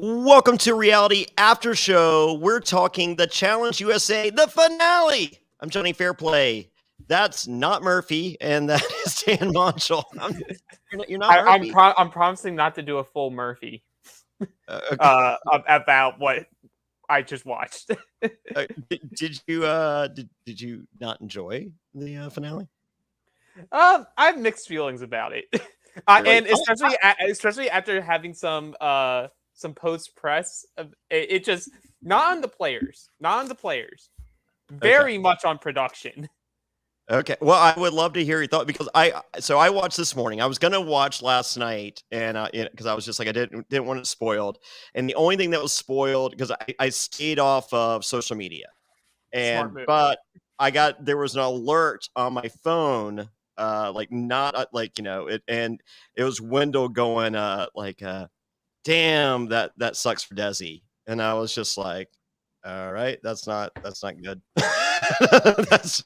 Welcome to Reality After Show. We're talking the Challenge USA, the finale. I'm Jonny Fairplay. That's not Murphy, and that is Dan Montchal. You're not Murphy. I'm promising not to do a full Murphy Okay. about what I just watched. Did you not enjoy the finale? I have mixed feelings about it, and especially after having some post press. It just not on the players, very much on production. Okay. Well, I would love to hear your thought because I watched this morning. I was gonna watch last night, and because I was just like I didn't want it spoiled, and the only thing that was spoiled because I stayed off of social media, but there was an alert on my phone, and it was Wendell going damn, that sucks for Desi, and I was just like, all right, that's not good. That's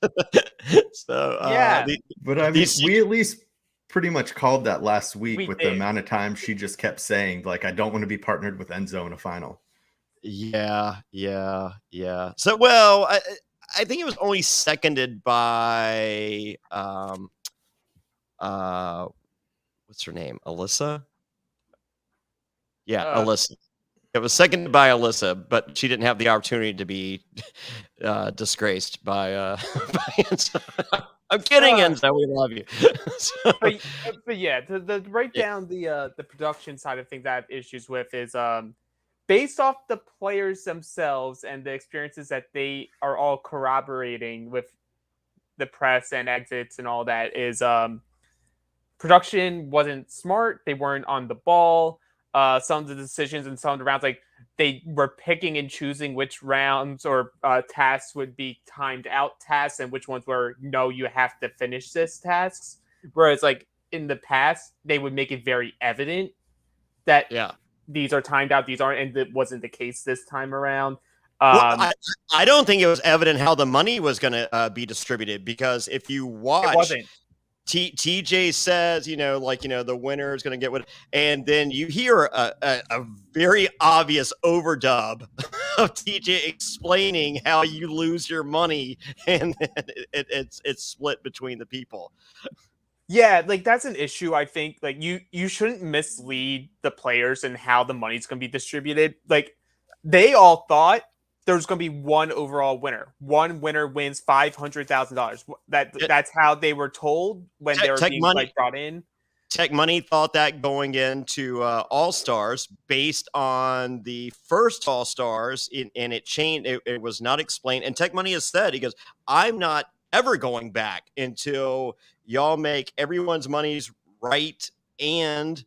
so yeah. But I mean, we at least pretty much called that last week with the amount of time she just kept saying, like, I don't want to be partnered with Enzo in a final. Yeah. So, well, I think it was only seconded by what's her name? Alyssa? Yeah, Alyssa. It was seconded by Alyssa, but she didn't have the opportunity to be disgraced by Enzo. I'm kidding, Enzo. We love you. But yeah, to break down the production side of things I have issues with is based off the players themselves and the experiences that they are all corroborating with the press and exits and all that is production wasn't smart. They weren't on the ball. Some of the decisions and some of the rounds, like they were picking and choosing which rounds or tasks would be timed out tasks and which ones were, no, you have to finish this tasks. Whereas like in the past, they would make it very evident that these are timed out, these aren't, and it wasn't the case this time around. Well, I don't think it was evident how the money was going to be distributed because if you watch, it wasn't. TJ says, the winner is going to get what, and then you hear a very obvious overdub of TJ explaining how you lose your money, and then it's split between the people. Yeah, like that's an issue. I think like you shouldn't mislead the players and how the money's going to be distributed. Like they all thought there's going to be one overall winner. One winner wins $500,000. That's how they were told when they were being brought in. Tech Money thought that going into All Stars based on the first All Stars, and it changed. It was not explained. And Tech Money has said, he goes, I'm not ever going back until y'all make everyone's monies right and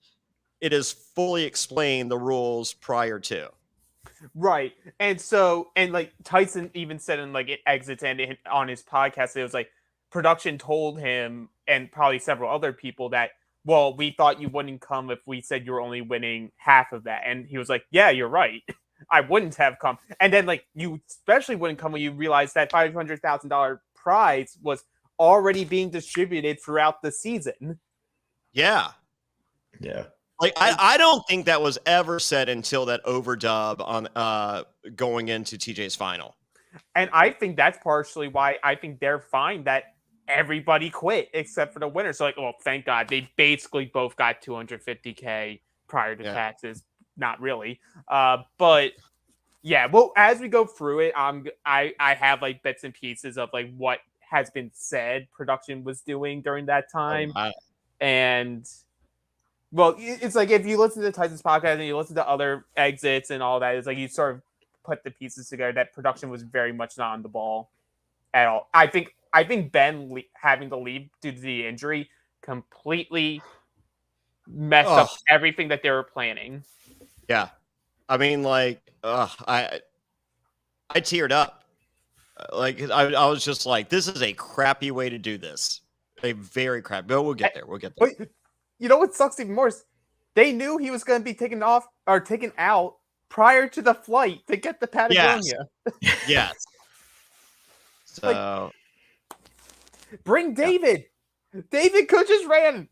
it is fully explained the rules prior to. Right. And so, and like Tyson even said in like Exits and on his podcast, it was like production told him and probably several other people that, well, we thought you wouldn't come if we said you were only winning half of that. And he was like, yeah, you're right. I wouldn't have come. And then like you especially wouldn't come when you realized that $500,000 prize was already being distributed throughout the season. Yeah. Like I don't think that was ever said until that overdub on going into TJ's final. And I think that's partially why I think they're fine that everybody quit except for the winner. So like, well, thank God they basically both got $250K prior to taxes. Not really, but yeah. Well, as we go through it, I have like bits and pieces of like what has been said production was doing during that time, and. Well, it's like if you listen to Tyson's podcast and you listen to other exits and all that, it's like you sort of put the pieces together that production was very much not on the ball at all. I think Ben having to leave due to the injury completely messed up everything that they were planning. Yeah. I mean, like, I teared up. Like, I was just like, this is a crappy way to do this. A very crappy. But we'll get there. But, you know what sucks even more? They knew he was going to be taken out prior to the flight to get to Patagonia. Yes. So bring David. David could just ran.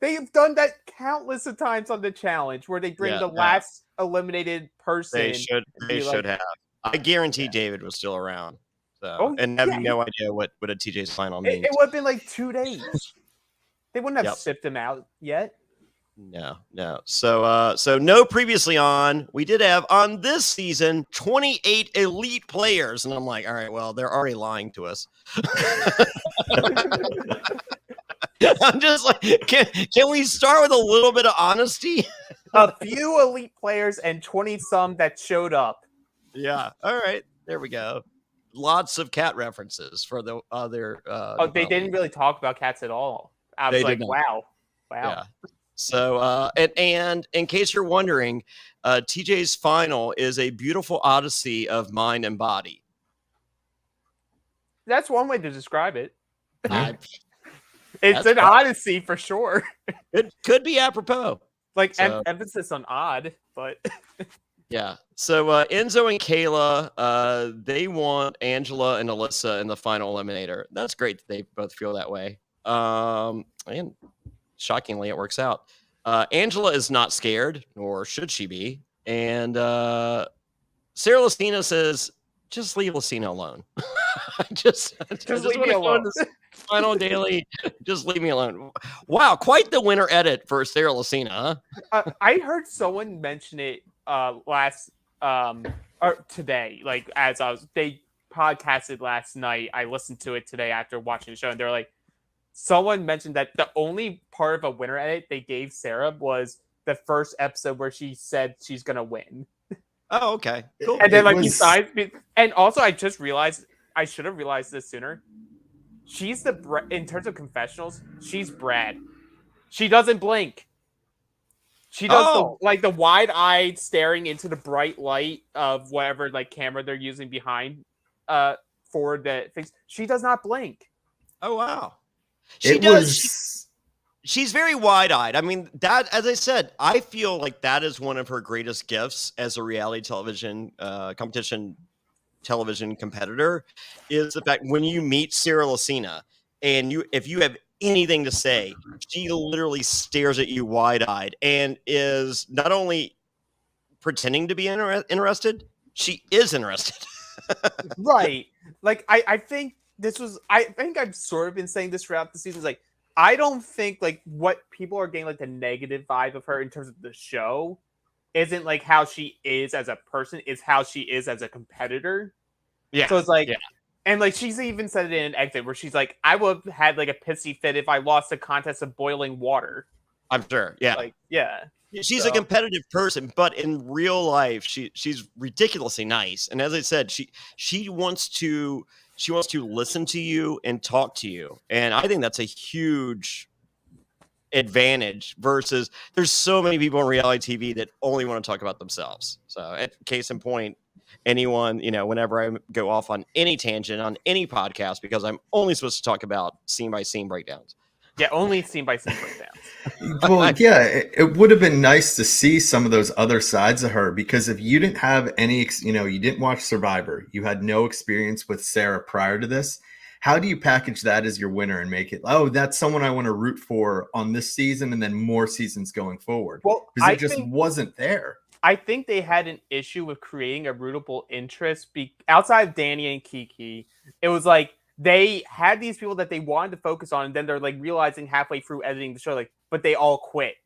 They've done that countless of times on the challenge where they bring the last eliminated person. They should have. I guarantee David was still around. So, and having no idea what a TJ's final means. It would have been like 2 days. They wouldn't have sipped him out yet. No. So no previously on. We did have on this season 28 elite players, and I'm like, all right, well, they're already lying to us. I'm just like, can we start with a little bit of honesty? A few elite players and 20 some that showed up. Yeah. All right. There we go. Lots of cat references for the other. They didn't really talk about cats at all. I was like, wow. Yeah. So, and in case you're wondering, TJ's final is a beautiful odyssey of mind and body. That's one way to describe it. It's an odyssey for sure. It could be apropos. Like emphasis on odd, but yeah. So Enzo and Kayla, they want Angela and Alyssa in the final eliminator. That's great that they both feel that way. And shockingly, it works out. Angela is not scared, nor should she be. And Sarah Lucina says, just leave Lucina alone. just leave me alone. Final daily, just leave me alone. Wow, quite the winner edit for Sarah Lucina, huh? I heard someone mention it today, like as they podcasted last night. I listened to it today after watching the show, and they're like, someone mentioned that the only part of a winner edit they gave Sarah was the first episode where she said she's gonna win. Oh, okay, cool. And then besides, and also I just realized I should have realized this sooner. She's in terms of confessionals, she's Brad. She doesn't blink. She does the wide-eyed staring into the bright light of whatever camera they're using behind for the things. She does not blink. Oh wow. She's very wide-eyed. I mean, that, as I said, I feel like that is one of her greatest gifts as a reality television competition television competitor, is the fact when you meet Sarah Lucina and if you have anything to say, she literally stares at you wide-eyed and is not only pretending to be interested, she is interested. Right. Like I think I've sort of been saying this throughout the season. Like, I don't think what people are getting the negative vibe of her in terms of the show isn't how she is as a person, is how she is as a competitor. Yeah. So it's and she's even said it in an exit where she's like, I would have had a pissy fit if I lost the contest of boiling water. I'm sure. Yeah. She's a competitive person, but in real life, she's ridiculously nice. And as I said, she wants to listen to you and talk to you. And I think that's a huge advantage versus there's so many people in reality TV that only want to talk about themselves. So case in point, anyone, whenever I go off on any tangent on any podcast, because I'm only supposed to talk about scene by scene breakdowns. Yeah, only scene by scene breakdowns. Well, yeah, it would have been nice to see some of those other sides of her, because if you didn't have any, you didn't watch Survivor, you had no experience with Sarah prior to this. How do you package that as your winner and make it, that's someone I want to root for on this season and then more seasons going forward? Well, because it just wasn't there. I think they had an issue with creating a rootable interest outside of Danny and Kiki. It was they had these people that they wanted to focus on, and then they're realizing halfway through editing the show, but they all quit.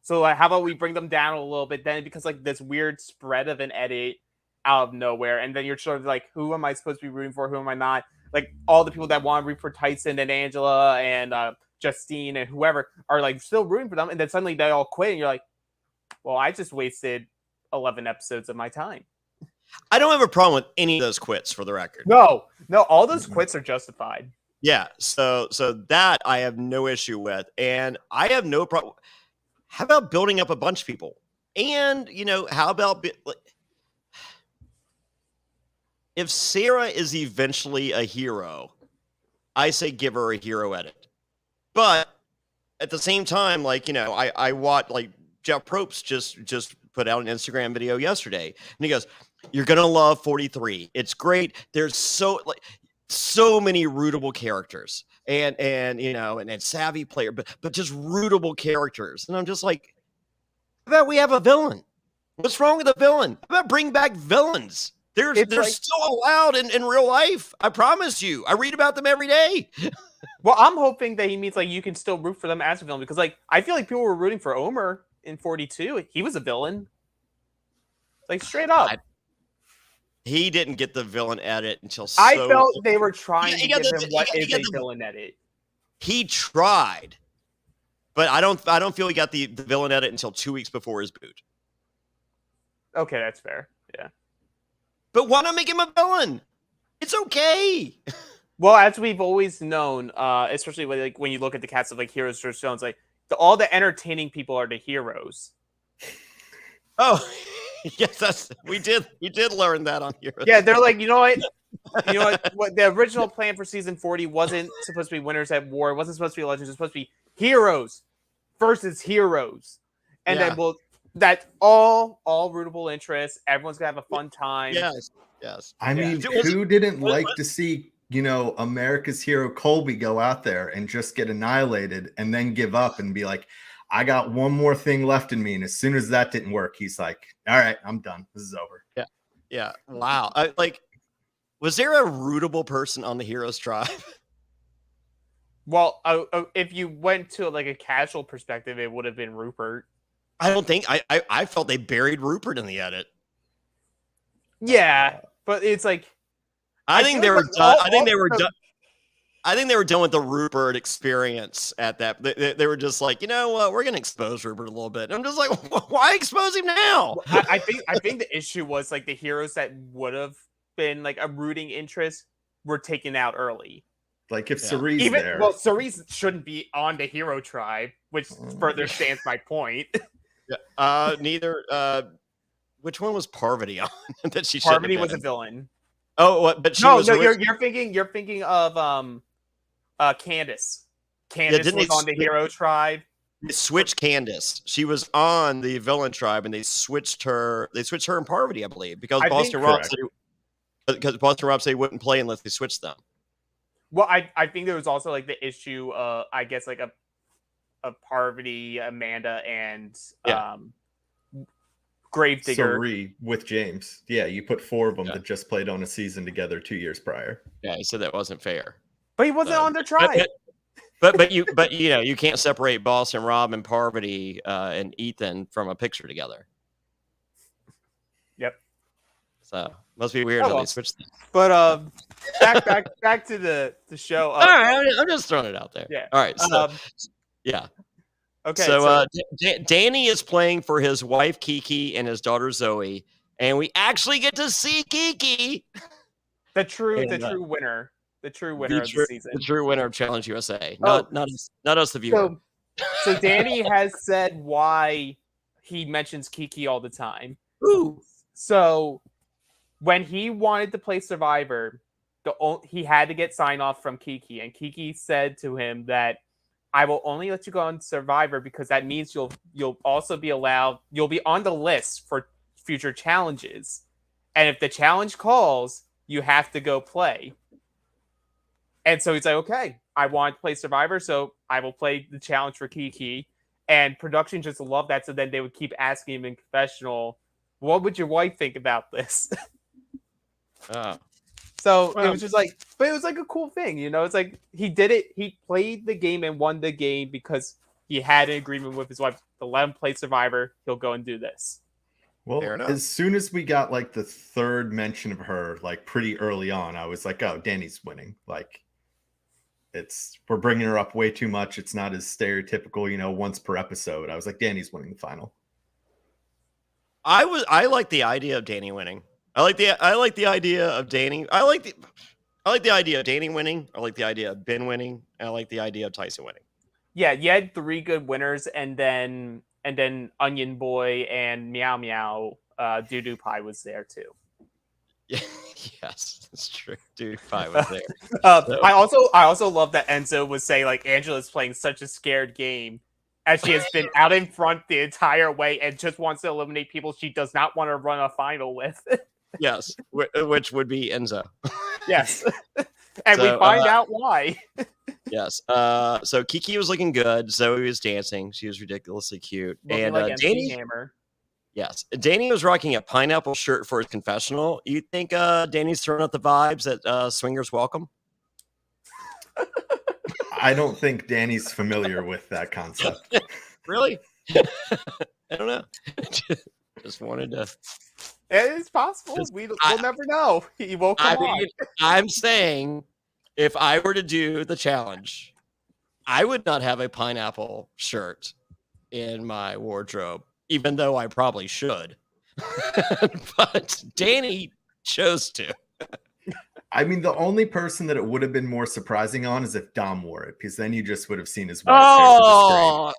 So how about we bring them down a little bit? Then because this weird spread of an edit out of nowhere, and then you're sort of who am I supposed to be rooting for? Who am I not? All the people that want to root for Tyson and Angela and Justine and whoever are still rooting for them, and then suddenly they all quit, and you're well, I just wasted 11 episodes of my time. I don't have a problem with any of those quits, for the record. No, all those quits are justified. Yeah, so that I have no issue with, and I have no problem. How about building up a bunch of people? And, how about if Sarah is eventually a hero, I say give her a hero edit. But at the same time, I watch, Jeff Probst just put out an Instagram video yesterday, and he goes, "You're gonna love 43. It's great. There's so many rootable characters, and you know, and savvy player, but just rootable characters. And I'm just like, how about we have a villain? What's wrong with a villain? How about bring back villains? They're still allowed in real life. I promise you. I read about them every day. Well, I'm hoping that he means like you can still root for them as a villain, because like I feel like people were rooting for Omer in 42. He was a villain. Like straight up. He didn't get the villain edit until I felt they were trying to give him what is a villain edit. He tried, but I don't feel he got the villain edit until 2 weeks before his boot. Okay, that's fair. Yeah. But why not make him a villain? It's okay. Well, as we've always known, especially when you look at the cast of like Heroes vs. Villains, like all the entertaining people are the heroes. Oh, yes, we did learn that on Heroes. Yeah, they're like, you know what? The original plan for season 40 wasn't supposed to be Winners at War. It wasn't supposed to be Legends. It was supposed to be heroes versus heroes, and then that's all rootable interests. Everyone's gonna have a fun time. Yes. I mean, who didn't like to see, you know, America's hero Colby go out there and just get annihilated and then give up and be like, I got one more thing left in me. And as soon as that didn't work, he's like, all right, I'm done. This is over. Yeah. Wow. Was there a rootable person on the Heroes tribe? Well, if you went to like a casual perspective, it would have been Rupert. I don't think I felt they buried Rupert in the edit. Yeah, but it's like I think they were done. I think they were done. I think they were done with the Rupert experience at that. They were just like, you know what, we're going to expose Rupert a little bit. And I'm just like, why expose him now? I think the issue was like the heroes that would have been like a rooting interest were taken out early. Like if Cerise there. Well, Cerise shouldn't be on the hero tribe, which further stands my point. Neither. Which one was Parvati on? That she Parvati was a villain. Oh, what? But she was. No, you're thinking of Candace. Candace was on the hero tribe. They switched Candace. She was on the villain tribe, and they switched her. They switched her and Parvati, I believe, because Boston Rob said he wouldn't play unless they switched them. Well, I think there was also like the issue. I guess like a Parvati, Amanda, and Gravedigger. Sorry, with James. Yeah, you put 4 of them that just played on a season together 2 years prior. Yeah, he said that wasn't fair. But he wasn't on their tribe. But you know, you can't separate Boston Rob and Parvati and Ethan from a picture together. Yep. So must be weird how they switched them. But back to the show. All right, I'm just throwing it out there. Yeah. All right. So yeah. Okay. So Danny is playing for his wife Kiki and his daughter Zoe, and we actually get to see Kiki, the true winner. The true winner of the season. The true winner of Challenge USA. Not us, the viewer. So Danny has said why he mentions Kiki all the time. Ooh. So when he wanted to play Survivor, he had to get sign off from Kiki, and Kiki said to him that I will only let you go on Survivor because that means you'll also be allowed. You'll be on the list for future challenges, and if the challenge calls, you have to go play. And so he's like, okay, I want to play Survivor, so I will play the challenge for Kiki. And production just loved that. So then they would keep asking him in confessional, what would your wife think about this? So it was just like, but it was like a cool thing, you know? It's like he did it. He played the game and won the game because he had an agreement with his wife to let him play Survivor. He'll go and do this. Well, as soon as we got like the third mention of her, like pretty early on, I was like, oh, Danny's winning. Like, we're bringing her up way too much. It's not as stereotypical, you know, once per episode. I was like, Danny's winning the final. I like the idea of Danny winning. I like the idea of Danny. I like the idea of Danny winning. I like the idea of Ben winning. And I like the idea of Tyson winning. Yeah, you had 3 good winners, and then Onion Boy and Meow Meow Doo Doo Pie was there too. Yeah, yes, that's true. Doo Doo Pie was there. So. I also love that Enzo was saying like Angela's playing such a scared game, as she has been out in front the entire way and just wants to eliminate people she does not want to run a final with. Yes, which would be Enzo. Yes, and we find out why. Yes. So Kiki was looking good. Zoe was dancing. She was ridiculously cute. Looking And like MC Danny, Hammer. yes, Danny was rocking a pineapple shirt for his confessional. You think Danny's throwing out the vibes at Swingers Welcome? I don't think Danny's familiar with that concept. Really? I don't know. Just wanted to. It's possible. We'll never know. He won't come on. I'm saying, if I were to do the challenge, I would not have a pineapple shirt in my wardrobe, even though I probably should. But Danny chose to. I mean, the only person that it would have been more surprising on is if Dom wore it, because then you just would have seen his white Oh,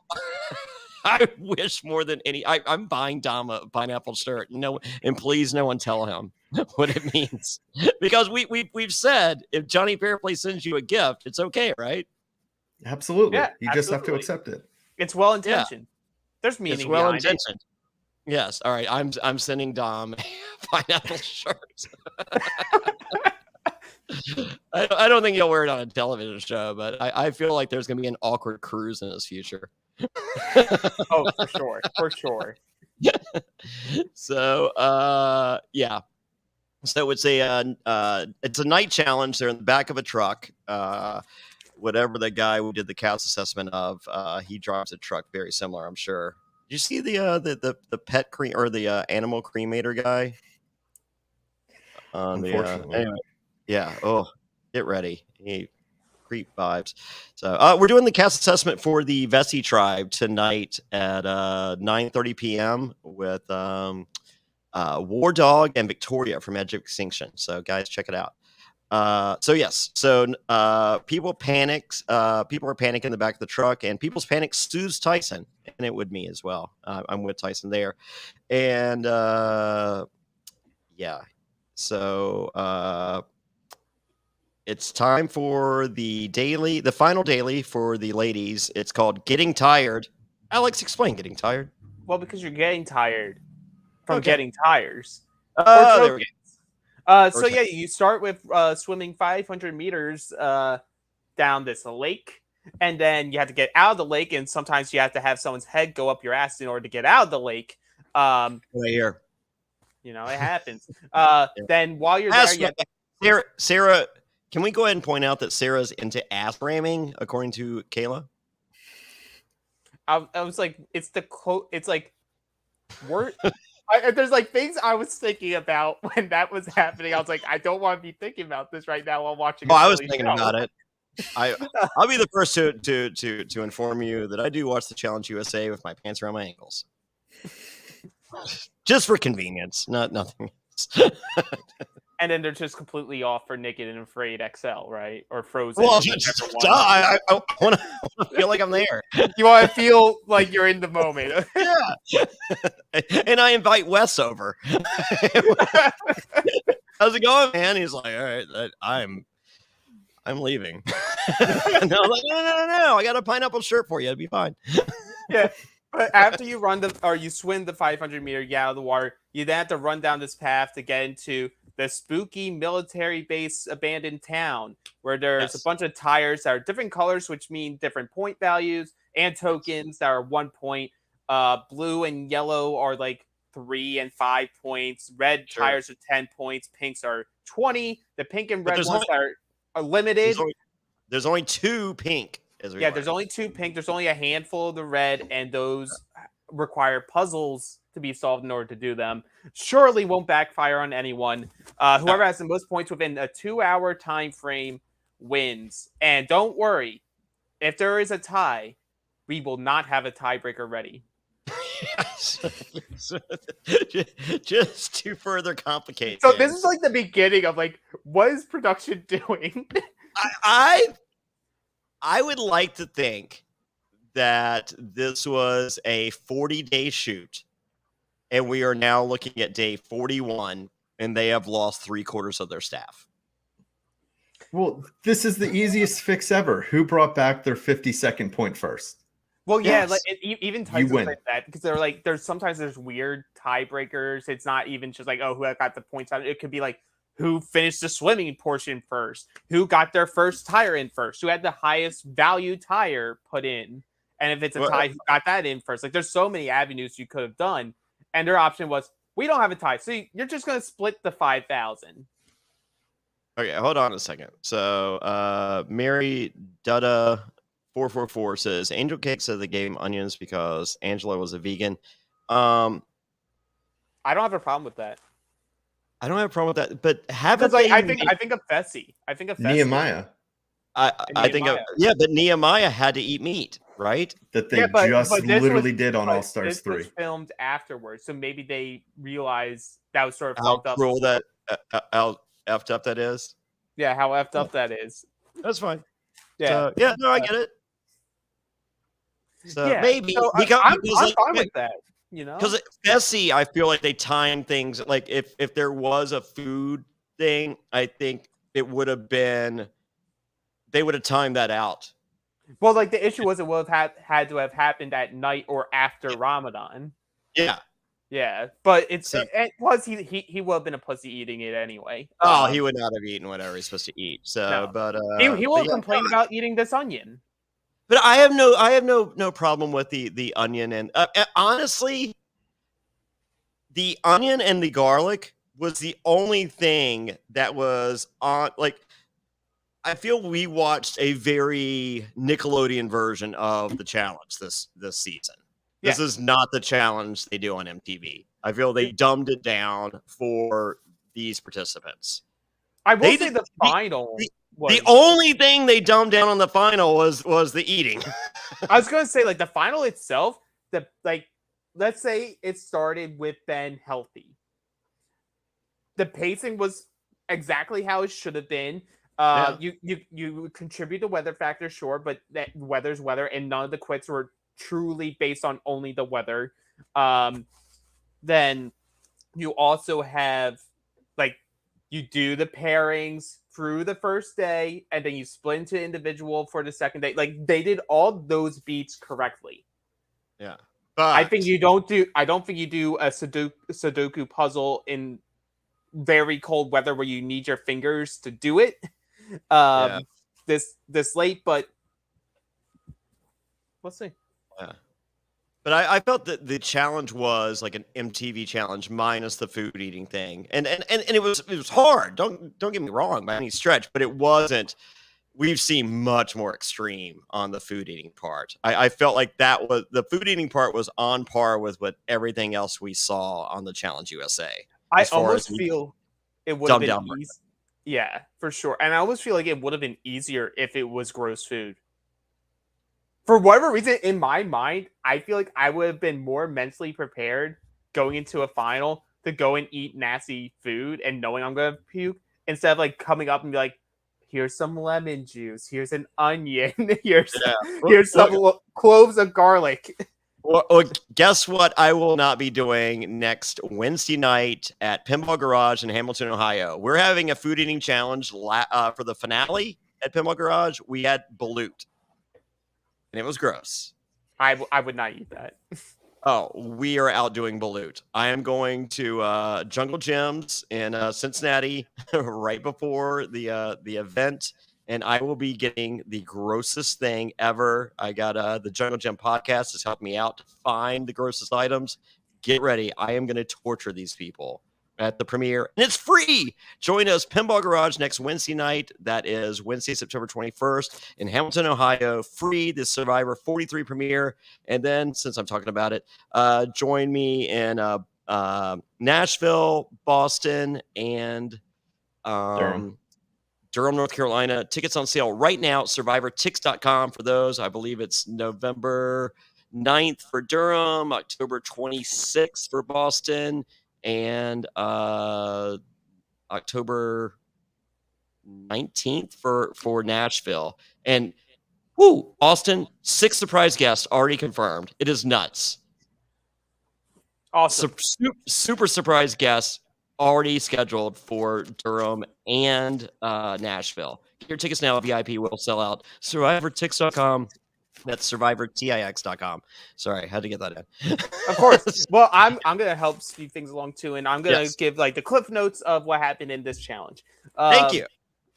I wish more than any. I'm buying Dom a pineapple shirt. No, and please, no one tell him what it means, because we've said if Jonny Fairplay sends you a gift, it's okay, right? Absolutely. Yeah, you just have to accept it. It's well intentioned. There's meaning. It's well intentioned. Yes. All right. I'm sending Dom a pineapple shirt. I don't think he'll wear it on a television show, but I feel like there's going to be an awkward cruise in his future. Oh, for sure. So, yeah. So it's a night challenge. They're in the back of a truck. Whatever the guy who did the cast assessment of, he drives a truck very similar, I'm sure. Did you see the pet cream or the animal cremator guy? Unfortunately. Anyway, yeah. Oh, get ready. Creep vibes. So we're doing the cast assessment for the Vessi tribe tonight at 9:30 p.m. with War Dog and Victoria from Edge of Extinction. So guys, check it out. People panics. People are panicking in the back of the truck, and people's panic sues Tyson, and it would me as well. I'm with Tyson there, and yeah. So it's time for the final daily for the ladies. It's called Getting Tired. Alex, explain Getting Tired. Well, because you're getting tired from getting tires. There we go. So yeah, you start with swimming 500 meters down this lake, and then you have to get out of the lake, and sometimes you have to have someone's head go up your ass in order to get out of the lake. Right here. You know, it happens. Then while you're there, you have to... Sarah, can we go ahead and point out that Sarah's into ass ramming, according to Kayla? I was like, it's the quote. It's like, there's like things I was thinking about when that was happening. I was like, I don't want to be thinking about this right now while watching. I was thinking about it. I'll be the first to inform you that I do watch the Challenge USA with my pants around my ankles, just for convenience, nothing else. And then they're just completely off for Naked and Afraid XL, right? Or Frozen. Well, I want to feel like I'm there. You want to feel like you're in the moment. Yeah. And I invite Wes over. How's it going, man? He's like, all right, I'm leaving. And I was like, no, I got a pineapple shirt for you. It'll be fine. Yeah. But after you you swim the 500 meter, you get out of the water, you then have to run down this path to get into the spooky military base abandoned town, where there's a bunch of tires that are different colors, which mean different point values, and tokens that are 1 point. Blue and yellow are like 3 and 5 points. Red tires are 10 points. Pinks are 20. The pink and red ones are limited. There's only 2 pink. Yeah, there's only 2 pink. There's only a handful of the red, and those require puzzles to be solved in order to do them. Surely won't backfire on anyone. Whoever has the most points within a 2-hour time frame wins. And don't worry, if there is a tie, we will not have a tiebreaker ready. Just to further complicate. So this is like the beginning of like, what is production doing? I would like to think that this was a 40-day shoot, and we are now looking at day 41, and they have lost 3/4 of their staff. Well, this is the easiest fix ever. Who brought back their 50-second point first? Well, yeah, like even Tyson said that, because they're like, there's weird tiebreakers. It's not even just like, oh, who got the points on it. It could be like who finished the swimming portion first, who got their first tire in first, who had the highest value tire put in. And if it's a tie, who got that in first? Like, there's so many avenues you could have done. And their option was, we don't have a tie, so you're just going to split the 5,000. Okay, hold on a second. So, Mary Dutta 444 says Angel Cake said they gave him onions because Angela was a vegan. I don't have a problem with that. I don't have a problem with that, but haven't Because, like, they? I think of Fessy. I think of Fessy. Nehemiah. I think of, yeah, but Nehemiah had to eat meat, right? That they just literally did on All Stars 3. This was filmed afterwards, so maybe they realized that was sort of How fucked up. cruel that, how effed up that is. Yeah, how effed up that is. That's fine. Yeah, So, yeah, no, I get it. So yeah, maybe so I'm fine with that. You know, because Fessy, I feel like they timed things. Like if there was a food thing, I think it would have been. They would have timed that out. Well, like the issue was it would have had to have happened at night or after Ramadan. Yeah. Yeah, but plus he would have been a pussy eating it anyway. Oh, he would not have eaten whatever he's supposed to eat. So, No. but he will complain about eating this onion. But I have no problem with the onion, and honestly, the onion and the garlic was the only thing that was on. Like, I feel we watched a very Nickelodeon version of the challenge this season. Yeah. This is not the challenge they do on MTV. I feel they dumbed it down for these participants. I will say the final. The only thing they dumbed down on the final was the eating. I was gonna say, like, the final itself, let's say it started with Ben healthy. The pacing was exactly how it should have been. You contribute the weather factor, sure, but that weather's weather, and none of the quits were truly based on only the weather. Then you also have, like, you do the pairings through the first day, and then you split into individual for the second day. Like, they did all those beats correctly. Yeah, but I don't think you do a Sudoku puzzle in very cold weather where you need your fingers to do it. This late, but let's see. Yeah. But I felt that the challenge was like an MTV challenge minus the food eating thing, and it was hard. Don't get me wrong by any stretch, but it wasn't. We've seen much more extreme on the food eating part. I felt like that was the food eating part was on par with what everything else we saw on the Challenge USA. I almost feel it would have been easy. Yeah, for sure. And I almost feel like it would have been easier if it was gross food. For whatever reason, in my mind, I feel like I would have been more mentally prepared going into a final to go and eat nasty food and knowing I'm going to puke, instead of, like, coming up and be like, here's some lemon juice, here's an onion, here's some cloves of garlic. Well, guess what I will not be doing next Wednesday night at Pinball Garage in Hamilton, Ohio. We're having a food eating challenge for the finale at Pinball Garage. We had balut. And it was gross. I would not eat that. Oh, we are out doing balut. I am going to Jungle Gyms in Cincinnati right before the event, and I will be getting the grossest thing ever. I got the Jungle Gym podcast has helped me out to find the grossest items. Get ready. I am going to torture these people at the premiere, and it's free. Join us, Pinball Garage, next Wednesday night. That is Wednesday, September 21st in Hamilton, Ohio. Free, the Survivor 43 premiere. And then, since I'm talking about it, join me in Nashville, Boston, and Durham, North Carolina. Tickets on sale right now, survivortix.com for those. I believe it's November 9th for Durham, October 26th for Boston, and October 19th for Nashville. And Austin, 6 surprise guests already confirmed. It is nuts. Awesome. Super surprise guests already scheduled for Durham and Nashville. Get your tickets now. VIP will sell out. SurvivorTix.com. That's survivortix.com. Sorry, I had to get that in. Of course. Well, I'm gonna help speed things along too, and I'm gonna Yes. give like the cliff notes of what happened in this challenge. Thank you.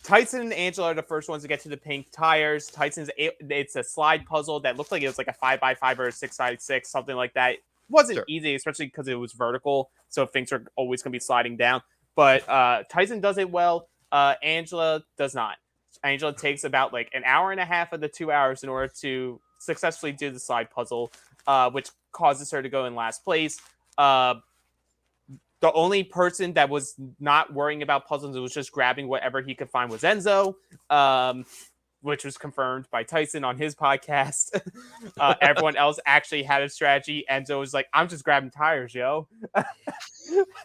Tyson and Angela are the first ones to get to the pink tires. It's a slide puzzle that looked like it was like a 5x5 or a 6x6, something like that. It wasn't easy, especially because it was vertical, so things are always going to be sliding down. But Tyson does it well. Angela does not. Angela takes about like an hour and a half of the 2 hours in order to successfully do the slide puzzle, which causes her to go in last place. The only person that was not worrying about puzzles and was just grabbing whatever he could find was Enzo, which was confirmed by Tyson on his podcast. Everyone else actually had a strategy. Enzo was like, I'm just grabbing tires, yo.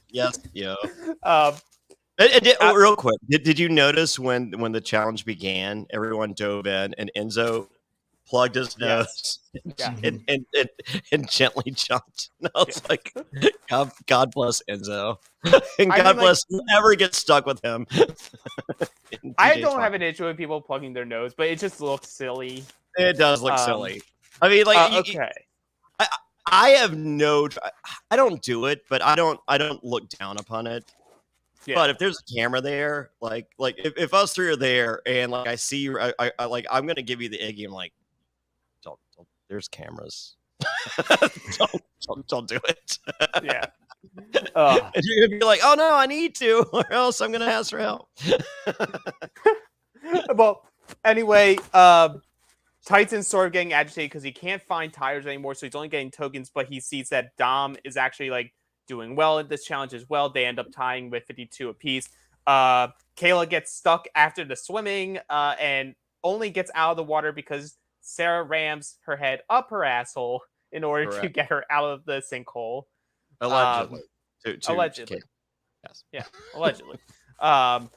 Yes, yo. Real quick, did you notice when the challenge began, everyone dove in and Enzo plugged his nose and gently jumped. And I was like, God bless Enzo. And God bless whoever gets stuck with him. I don't have an issue with people plugging their nose, but it just looks silly. It does look silly. I mean, like, okay. I have I don't do it, but I don't look down upon it. Yeah. But if there's a camera there, like if us three are there and like I see you, I like I'm gonna give you the Iggy. I'm like, don't there's cameras. don't do it. Yeah. And you're gonna be like, oh no, I need to, or else I'm gonna ask for help. Well, anyway, Tyson's sort of getting agitated because he can't find tires anymore, so he's only getting tokens. But he sees that Dom is actually like doing well in this challenge as well. They end up tying with 52 apiece. Kayla gets stuck after the swimming and only gets out of the water because Sarah rams her head up her asshole in order to get her out of the sinkhole. Allegedly. Allegedly. Yes. Yeah, allegedly. And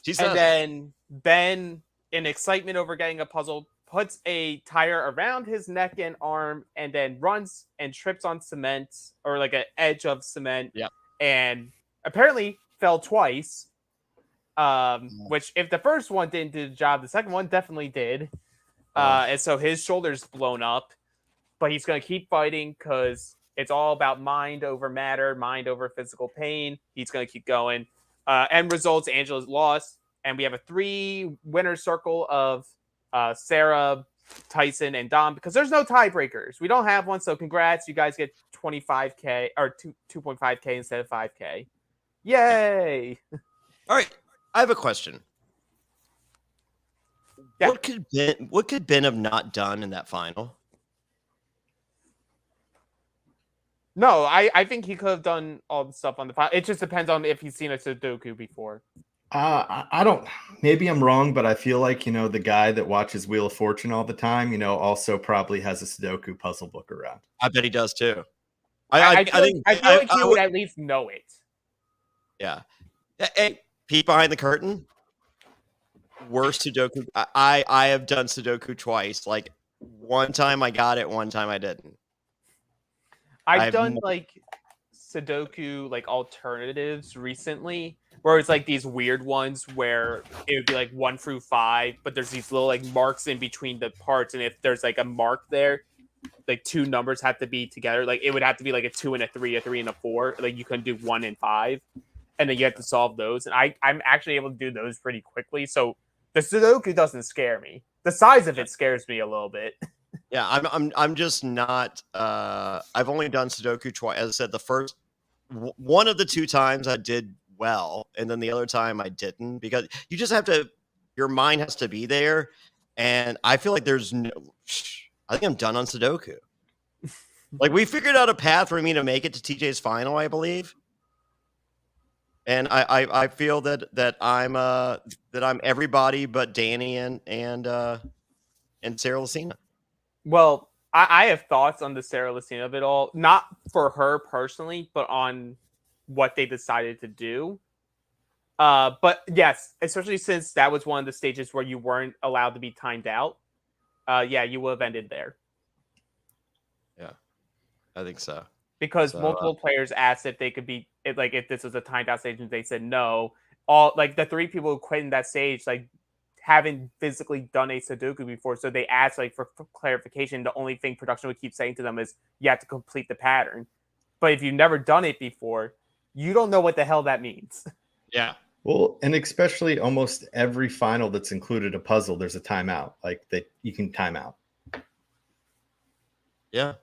then Ben, in excitement over getting a puzzle, puts a tire around his neck and arm and then runs and trips on cement or like an edge of cement. Yep. And apparently fell twice. Which if the first one didn't do the job, the second one definitely did. And so his shoulder's blown up, but he's going to keep fighting because it's all about mind over matter, mind over physical pain. He's going to keep going. End results, Angela's lost. And we have a 3-winner circle of Sarah, Tyson, and Dom because there's no tiebreakers. We don't have one, so congrats. You guys get 25K or 2.5K instead of 5K. Yay! All right, I have a question. Yeah. What could Ben have not done in that final? No, I think he could have done all the stuff on the final. It just depends on if he's seen a Sudoku before. I don't, maybe I'm wrong, but I feel like, the guy that watches Wheel of Fortune all the time, also probably has a Sudoku puzzle book around. I bet he does too. I feel like he would at least know it. Yeah. Hey, peek behind the curtain. Worst Sudoku. I have done Sudoku twice. Like one time I got it, one time I didn't. I've done like Sudoku like alternatives recently, where it's like these weird ones where it would be like 1 through 5, but there's these little like marks in between the parts, and if there's like a mark there, like 2 numbers have to be together. Like it would have to be like a 2 and a 3, a 3 and a 4. Like you couldn't do 1 and 5, and then you have to solve those. And I'm actually able to do those pretty quickly. So the Sudoku doesn't scare me. The size of it scares me a little bit. Yeah, I'm just not. I've only done Sudoku twice. As I said, the first one of the 2 times I did well, and then the other time I didn't, because you just have to. Your mind has to be there, and I feel like there's no. I think I'm done on Sudoku. Like we figured out a path for me to make it to TJ's final, I believe, and I feel that I'm everybody but Danny and Sarah Lucina. Well, I have thoughts on the Sarah Lucina of it all, not for her personally, but on what they decided to do. But yes, especially since that was one of the stages where you weren't allowed to be timed out. Yeah, you would have ended there. Yeah, I think so. Because multiple players asked if they could be, if this was a timed out stage, and they said no. All like the 3 people who quit in that stage, like haven't physically done a Sudoku before, so they asked like for clarification. The only thing production would keep saying to them is you have to complete the pattern. But if you've never done it before, you don't know what the hell that means. Yeah. Well, and especially almost every final that's included a puzzle, there's a timeout. Like that you can time out. Yeah.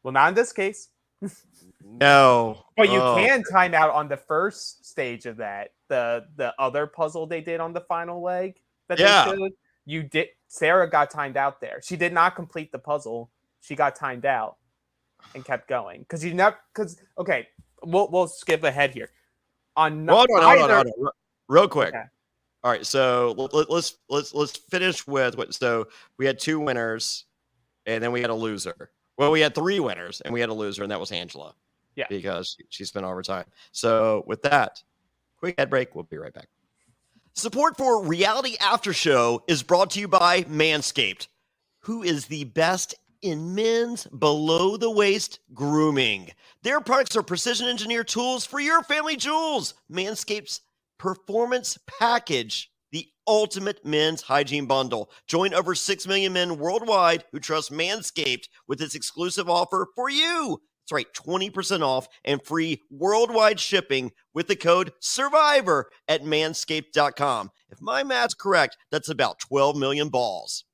Well, not in this case. No. But you can time out on the first stage of that. The other puzzle they did on the final leg that they showed. You did. Sarah got timed out there. She did not complete the puzzle. She got timed out and kept going okay. We'll skip ahead here. Hold on. Real quick. Okay. All right, so let's finish with what. So we had 2 winners, and then we had a loser. Well, we had 3 winners, and we had a loser, and that was Angela. Yeah, because she spent all her time. So with that, quick ad break. We'll be right back. Support for Reality After Show is brought to you by Manscaped, who is the best in men's below-the-waist grooming. Their products are precision-engineered tools for your family jewels. Manscaped's Performance Package, the ultimate men's hygiene bundle. Join over 6 million men worldwide who trust Manscaped with this exclusive offer for you. That's right, 20% off and free worldwide shipping with the code SURVIVOR at manscaped.com. If my math's correct, that's about 12 million balls.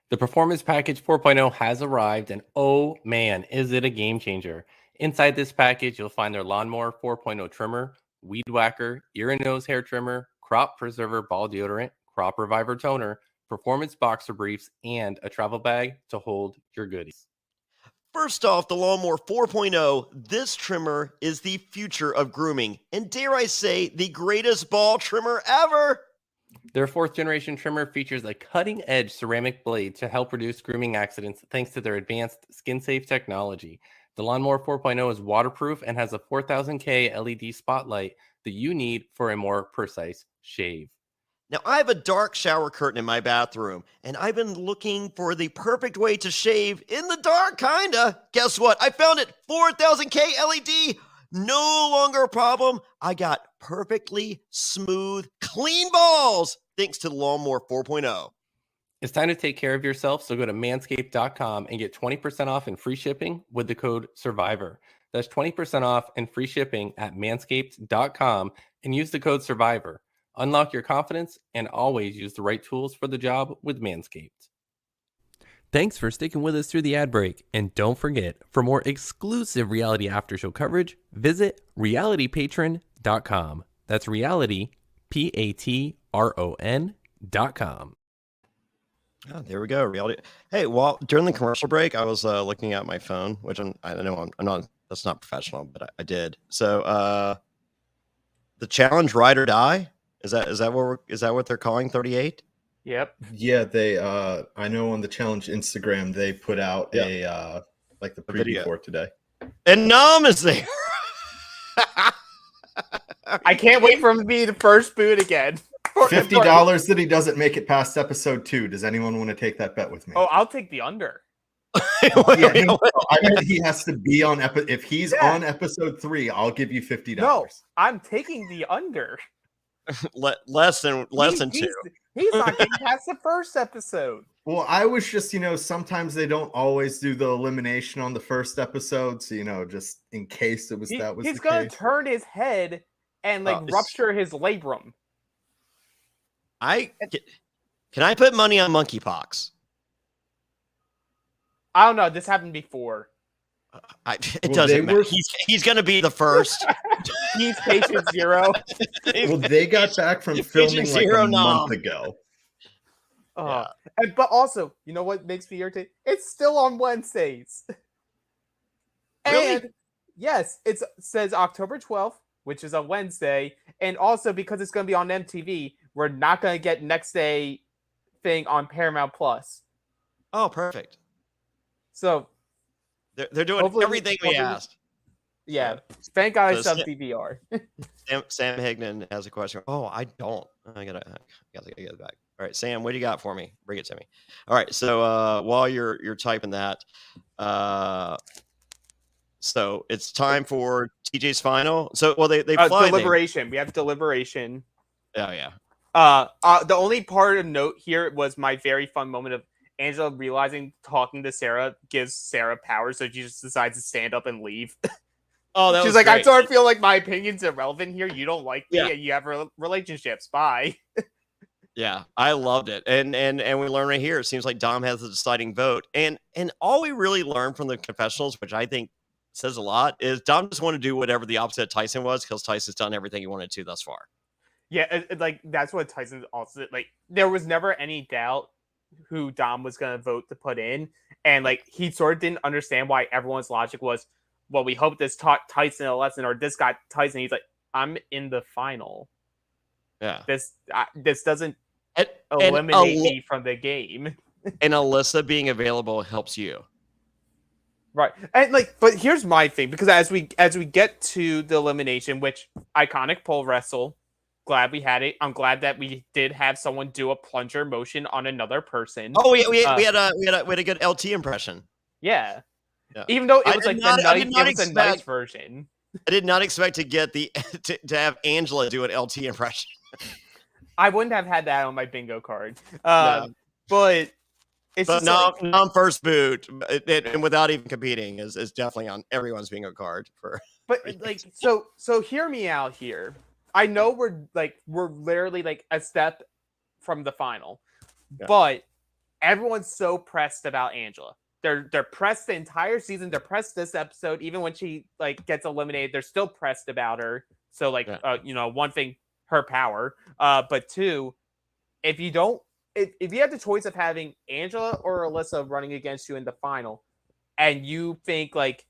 The Performance Package 4.0 has arrived, and oh man, is it a game changer. Inside this package, you'll find their Lawnmower 4.0 trimmer, Weed Whacker, ear and nose hair trimmer, Crop Preserver ball deodorant, Crop Reviver toner, Performance boxer briefs, and a travel bag to hold your goodies. First off, the Lawnmower 4.0, this trimmer is the future of grooming, and dare I say, the greatest ball trimmer ever. Their 4th generation trimmer features a cutting-edge ceramic blade to help reduce grooming accidents thanks to their advanced skin-safe technology. The Lawnmower 4.0 is waterproof and has a 4000K LED spotlight that you need for a more precise shave. Now, I have a dark shower curtain in my bathroom, and I've been looking for the perfect way to shave in the dark, kinda. Guess what? I found it, 4000K LED. No longer a problem. I got perfectly smooth, clean balls thanks to the Lawnmower 4.0. It's time to take care of yourself, so go to manscaped.com and get 20% off and free shipping with the code SURVIVOR. That's 20% off and free shipping at manscaped.com and use the code SURVIVOR. Unlock your confidence and always use the right tools for the job with Manscaped. Thanks for sticking with us through the ad break. And don't forget, for more exclusive Reality After Show coverage, visit realitypatron.com. That's reality, Patron.com. Oh, there we go. Reality. Hey, well, during the commercial break, I was looking at my phone, which I know I'm not. That's not professional, but I did. So, the challenge ride or die is that what they're calling 38? Yep. Yeah, they. I know on the challenge Instagram they put out a like the preview for it today. And Nam is there. I can't wait for him to be the first boot again. $50 that he doesn't make it past episode 2. Does anyone want to take that bet with me? Oh, I'll take the under. I bet he has to be on if he's on episode 3, I'll give you $50. No, I'm taking the under. less than 2. He's not getting past the first episode. Well, I was just, sometimes they don't always do the elimination on the first episode, so just in case that was the case. He's gonna turn his head and rupture his labrum. Can I put money on monkeypox? I don't know. This happened before. It doesn't matter. He's going to be the first. He's patient 0. Well, they got back from filming like a month ago. But also, you know what makes me irritated? It's still on Wednesdays. Really? And yes, it says October 12th, which is a Wednesday. And also because it's going to be on MTV, we're not going to get next day thing on Paramount Plus. Oh, perfect. So they're doing everything we asked. Yeah. Thank God I subbed DVR. Sam Hignan has a question. Oh, I don't. I gotta get it back. All right, Sam, what do you got for me? Bring it to me. All right, so while you're typing that, so it's time for TJ's final. So they fly deliberation. We have deliberation. Oh yeah. The only part of note here was my very fun moment of Angela realizing talking to Sarah gives Sarah power, so she just decides to stand up and leave. Oh, that She's was like, great. I sort of feel like my opinion's irrelevant here. You don't like me, Yeah. and you have relationships. Bye. Yeah, I loved it, and we learn right here. It seems like Dom has the deciding vote, and all we really learned from the confessionals, which I think says a lot, is Dom just wanted to do whatever the opposite of Tyson was, because Tyson's done everything he wanted to thus far. Yeah, like that's what Tyson also like. There was never any doubt who Dom was going to vote to put in, and like he sort of didn't understand why everyone's logic was, well, we hope this taught Tyson a lesson, or this got Tyson. He's like, I'm in the final. Yeah, This doesn't and eliminate me from the game. And Alyssa being available helps you. Right. And like, but here's my thing, because as we get to the elimination, which iconic pole wrestle, glad we had it. I'm glad that we did have someone do a plunger motion on another person. Oh, we had a good LT impression. Yeah. Yeah. Even though it was like a nice version. I did not expect to get to have Angela do an LT impression. I wouldn't have had that on my bingo card. No. But it's just non first boot and without even competing is definitely on everyone's bingo card for. But like, so hear me out here. I know we're literally like a step from the final, but everyone's so pressed about Angela. They're pressed the entire season. They're pressed this episode. Even when she like gets eliminated, they're still pressed about her. So like, one thing, her power. But two, if you have the choice of having Angela or Alyssa running against you in the final, and you think like,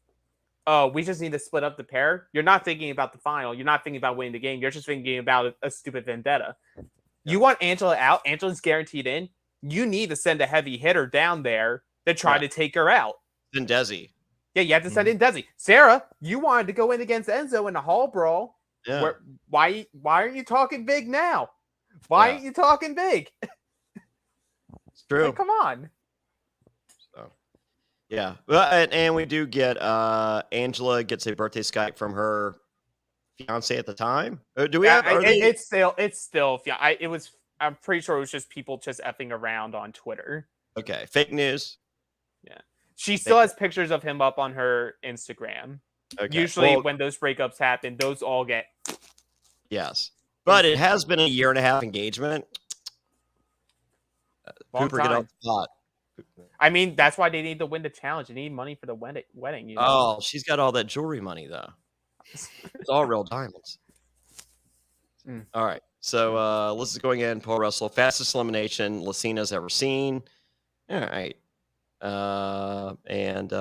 oh, we just need to split up the pair, you're not thinking about the final. You're not thinking about winning the game. You're just thinking about a stupid vendetta. Yeah. You want Angela out. Angela's guaranteed in. You need to send a heavy hitter down there to try to take her out. Then Desi. Yeah, you have to send in Desi. Sarah, you wanted to go in against Enzo in the hall brawl. Yeah. Why aren't you talking big now? Why aren't you talking big? It's true. Like, come on. So, yeah. Well, and we do get Angela gets a birthday Skype from her fiance at the time. Do we have? It's still. Yeah. I'm pretty sure it was just people just effing around on Twitter. Okay. Fake news. Yeah. She still has pictures of him up on her Instagram. Okay. Usually when those breakups happen, those all get. Yes. But it has been a 1.5 engagement. Cooper, get off the pot. I mean, that's why they need to win the challenge. They need money for the wedding. You know? Oh, she's got all that jewelry money, though. It's all real diamonds. All right. So Alyssa's going in, pole wrestle. Fastest elimination Lucina's ever seen. All right. And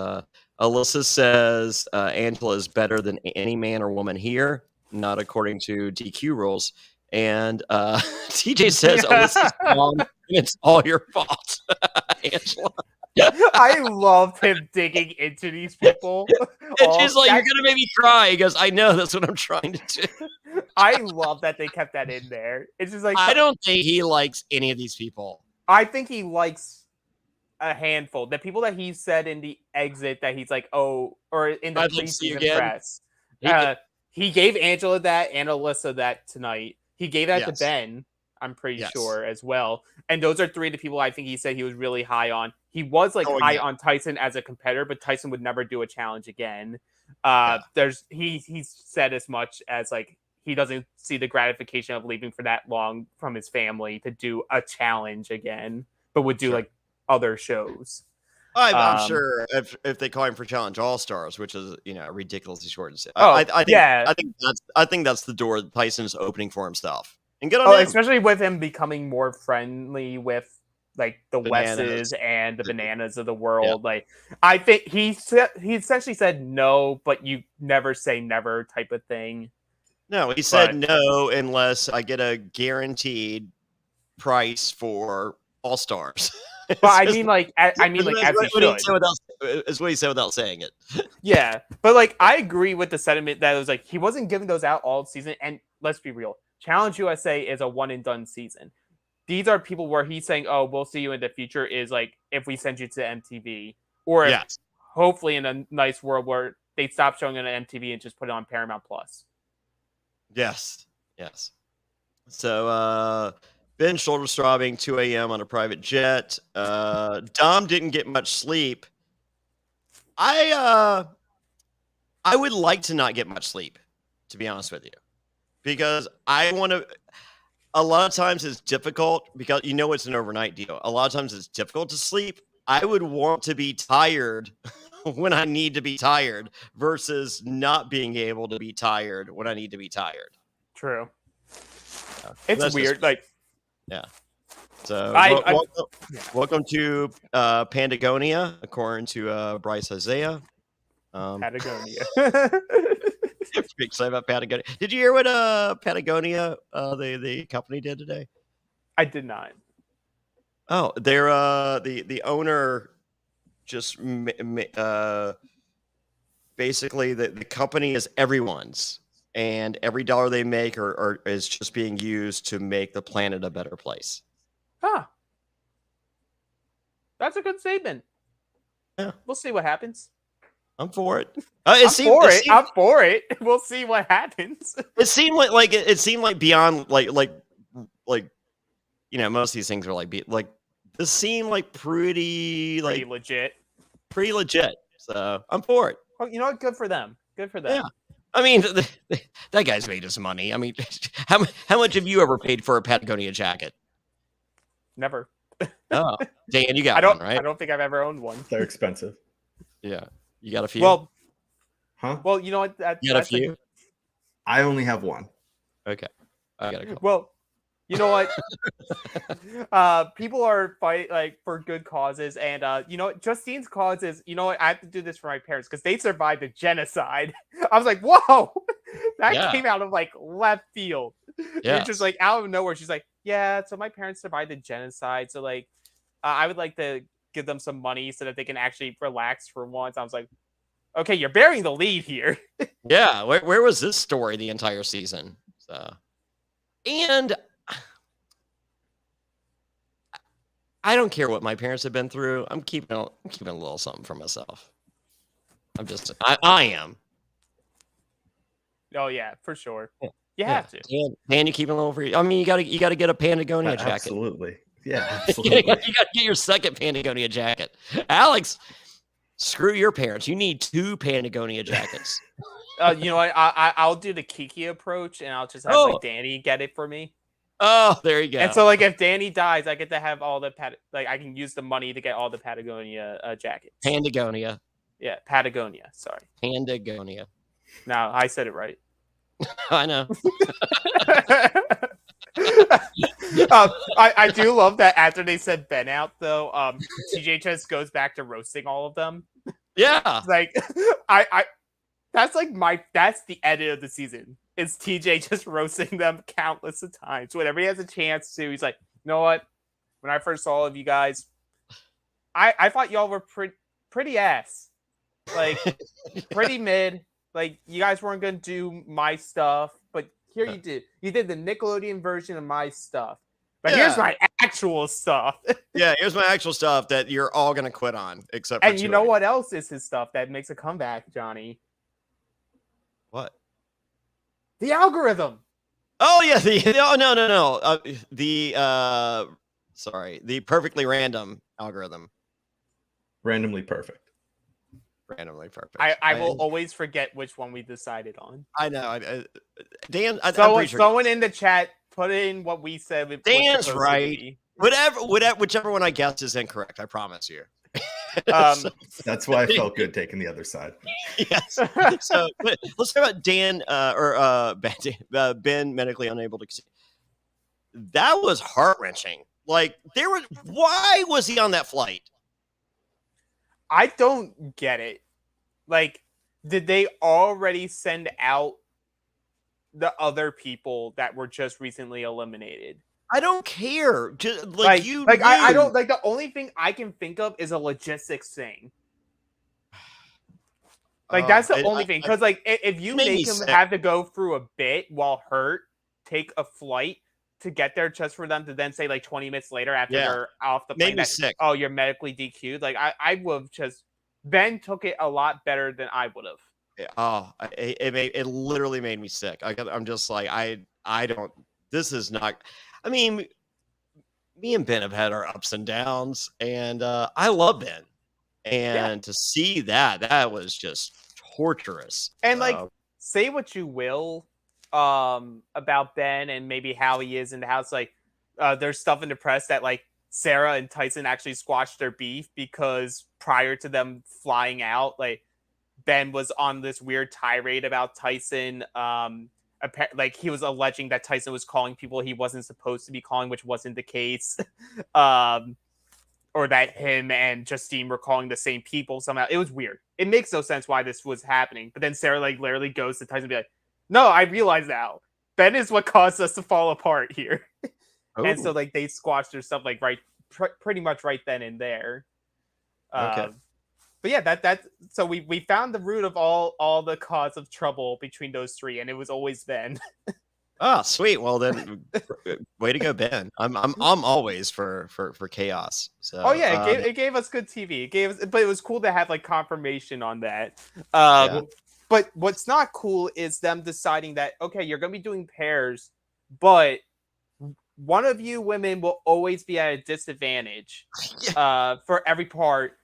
Alyssa says Angela is better than any man or woman here, not according to DQ rules. And TJ says Alyssa's wrong, and it's all your fault, Angela. I loved him digging into these people. And she's like, "You're gonna make me cry." He goes, "I know. That's what I'm trying to do." I love that they kept that in there. It's just like, I don't think he likes any of these people. I think he likes a handful. The people that he said in the exit that he's like, oh, or in the preseason press. He gave Angela that and Alyssa that tonight. He gave that to Ben, I'm pretty sure, as well. And those are three of the people I think he said he was really high on. He was high on Tyson as a competitor, but Tyson would never do a challenge again. He said as much as like he doesn't see the gratification of leaving for that long from his family to do a challenge again, but would do like other shows. I'm sure if they call him for Challenge All Stars, which is ridiculously short. I think that's the door that Tyson is opening for himself. And get on him. Especially with him becoming more friendly with like the Wesses and the Bananas of the world. Yeah. Like I think he essentially said no, but you never say never type of thing. No, he said no unless I get a guaranteed price for All Stars. But I mean, as he should. Is what he said without saying it. Yeah, but like I agree with the sentiment that it was like he wasn't giving those out all season. And let's be real, Challenge USA is a one and done season. These are people where he's saying, "Oh, we'll see you in the future." Is like if we send you to MTV, or hopefully in a nice world where they stop showing it on MTV and just put it on Paramount Plus. Yes. So Ben shoulder throbbing 2 a.m. on a private jet. Dom didn't get much sleep. I would like to not get much sleep, to be honest with you, because I want to. A lot of times it's difficult because it's an overnight deal. A lot of times it's difficult to sleep. I would want to be tired when I need to be tired versus not being able to be tired when I need to be tired. True. It's weird. Yeah. So I welcome to Patagonia, according to Bryce Isaiah. Patagonia. I'm pretty excited about Patagonia. Did you hear what Patagonia, the company, did today? I did not. Oh, they're the owner just basically the company is everyone's, and every dollar they make is just being used to make the planet a better place. Huh. That's a good statement. Yeah. We'll see what happens. I'm for it. I'm for it. We'll see what happens. It seemed like beyond like most of these things are like this seemed like pretty legit. Pretty legit. So I'm for it. Well, you know what? Good for them. Good for them. Yeah. I mean, that guy's made his money. I mean, how much have you ever paid for a Patagonia jacket? Never. Oh, Dan, you got one, right? I don't think I've ever owned one. They're expensive. Yeah. You got a few? Well, huh? Well, you know what? You got a few? I only have one. Okay. I got a couple. Well, you know what? People are fighting for good causes, and Justine's cause is, I have to do this for my parents because they survived a genocide. I was like, whoa, that came out of left field. Yeah, just out of nowhere. She's like, yeah, so my parents survived the genocide, so I would like to give them some money so that they can actually relax for once. I was like, okay, you're bearing the lead here. Yeah, where was this story the entire season? So, and I don't care what my parents have been through. I'm keeping a little something for myself. I am. Oh yeah, for sure. You have to. Dan, you keeping a little for you. I mean, you got to get a Patagonia jacket. Absolutely. Yeah, absolutely. You got to get your second Patagonia jacket. Alex, screw your parents. You need 2 Patagonia jackets. You know what? I'll do the Kiki approach, and I'll just have Danny get it for me. Oh, there you go. And so, if Danny dies, I get to have all the I can use the money to get all the Patagonia jackets. Patagonia. Yeah, Patagonia. Sorry. Patagonia. No, I said it right. I know. I do love that after they said Ben out, though, TJ just goes back to roasting all of them. Yeah. That's the edit of the season. It's TJ just roasting them countless of times. Whenever he has a chance to, he's like, you know what? When I first saw all of you guys, I thought y'all were pretty ass. Pretty mid. You guys weren't going to do my stuff, but here you did. You did the Nickelodeon version of my stuff. But here's my actual stuff. Yeah, here's my actual stuff that you're all going to quit on, except for And you know what else is his stuff that makes a comeback, Johnny? What? The algorithm. Oh, yeah. No. The perfectly random algorithm. Randomly perfect. Randomly perfect. I will always forget which one we decided on. I know. Dan, someone in the chat put in what we said. Dan's right. Whichever one I guessed is incorrect. I promise you. That's why I felt good taking the other side. Yes. So let's talk about Dan Ben medically unable to see. That was heart-wrenching. Why was he on that flight? I don't get it. Did they already send out the other people that were just recently eliminated? I don't care. Just I don't the only thing I can think of is a logistics thing. That's the only thing. Because if you make him have to go through a bit while hurt, take a flight to get there just for them to then say 20 minutes later after they're off the plane sick. Oh, you're medically DQ'd. I would have just Ben took it a lot better than I would have. Oh, it literally made me sick. I'm just I don't. this is not. I mean, me and Ben have had our ups and downs, and I love Ben. And to see that was just torturous. And like, say what you will about Ben and maybe how he is in the house. Like, there's stuff in the press that like Sarah and Tyson actually squashed their beef because prior to them flying out, like Ben was on this weird tirade about Tyson. Like he was alleging that Tyson was calling people he wasn't supposed to be calling, which wasn't the case. Or that him and Justine were calling the same people somehow. It was weird. It makes no sense why this was happening. But then Sarah like literally goes to Tyson and be like, no, I realize now. Ben is what caused us to fall apart here. And so like they squashed their stuff like pretty much right then and there. Okay. But yeah, that so we found the root of all the cause of trouble between those three, and it was always Ben. Oh, sweet. Well, then, way to go, Ben. I'm always for chaos. So, oh yeah, it gave us good TV. It gave us, but it was cool to have like confirmation on that. But what's not cool is them deciding that okay, you're gonna be doing pairs, but one of you women will always be at a disadvantage for every part.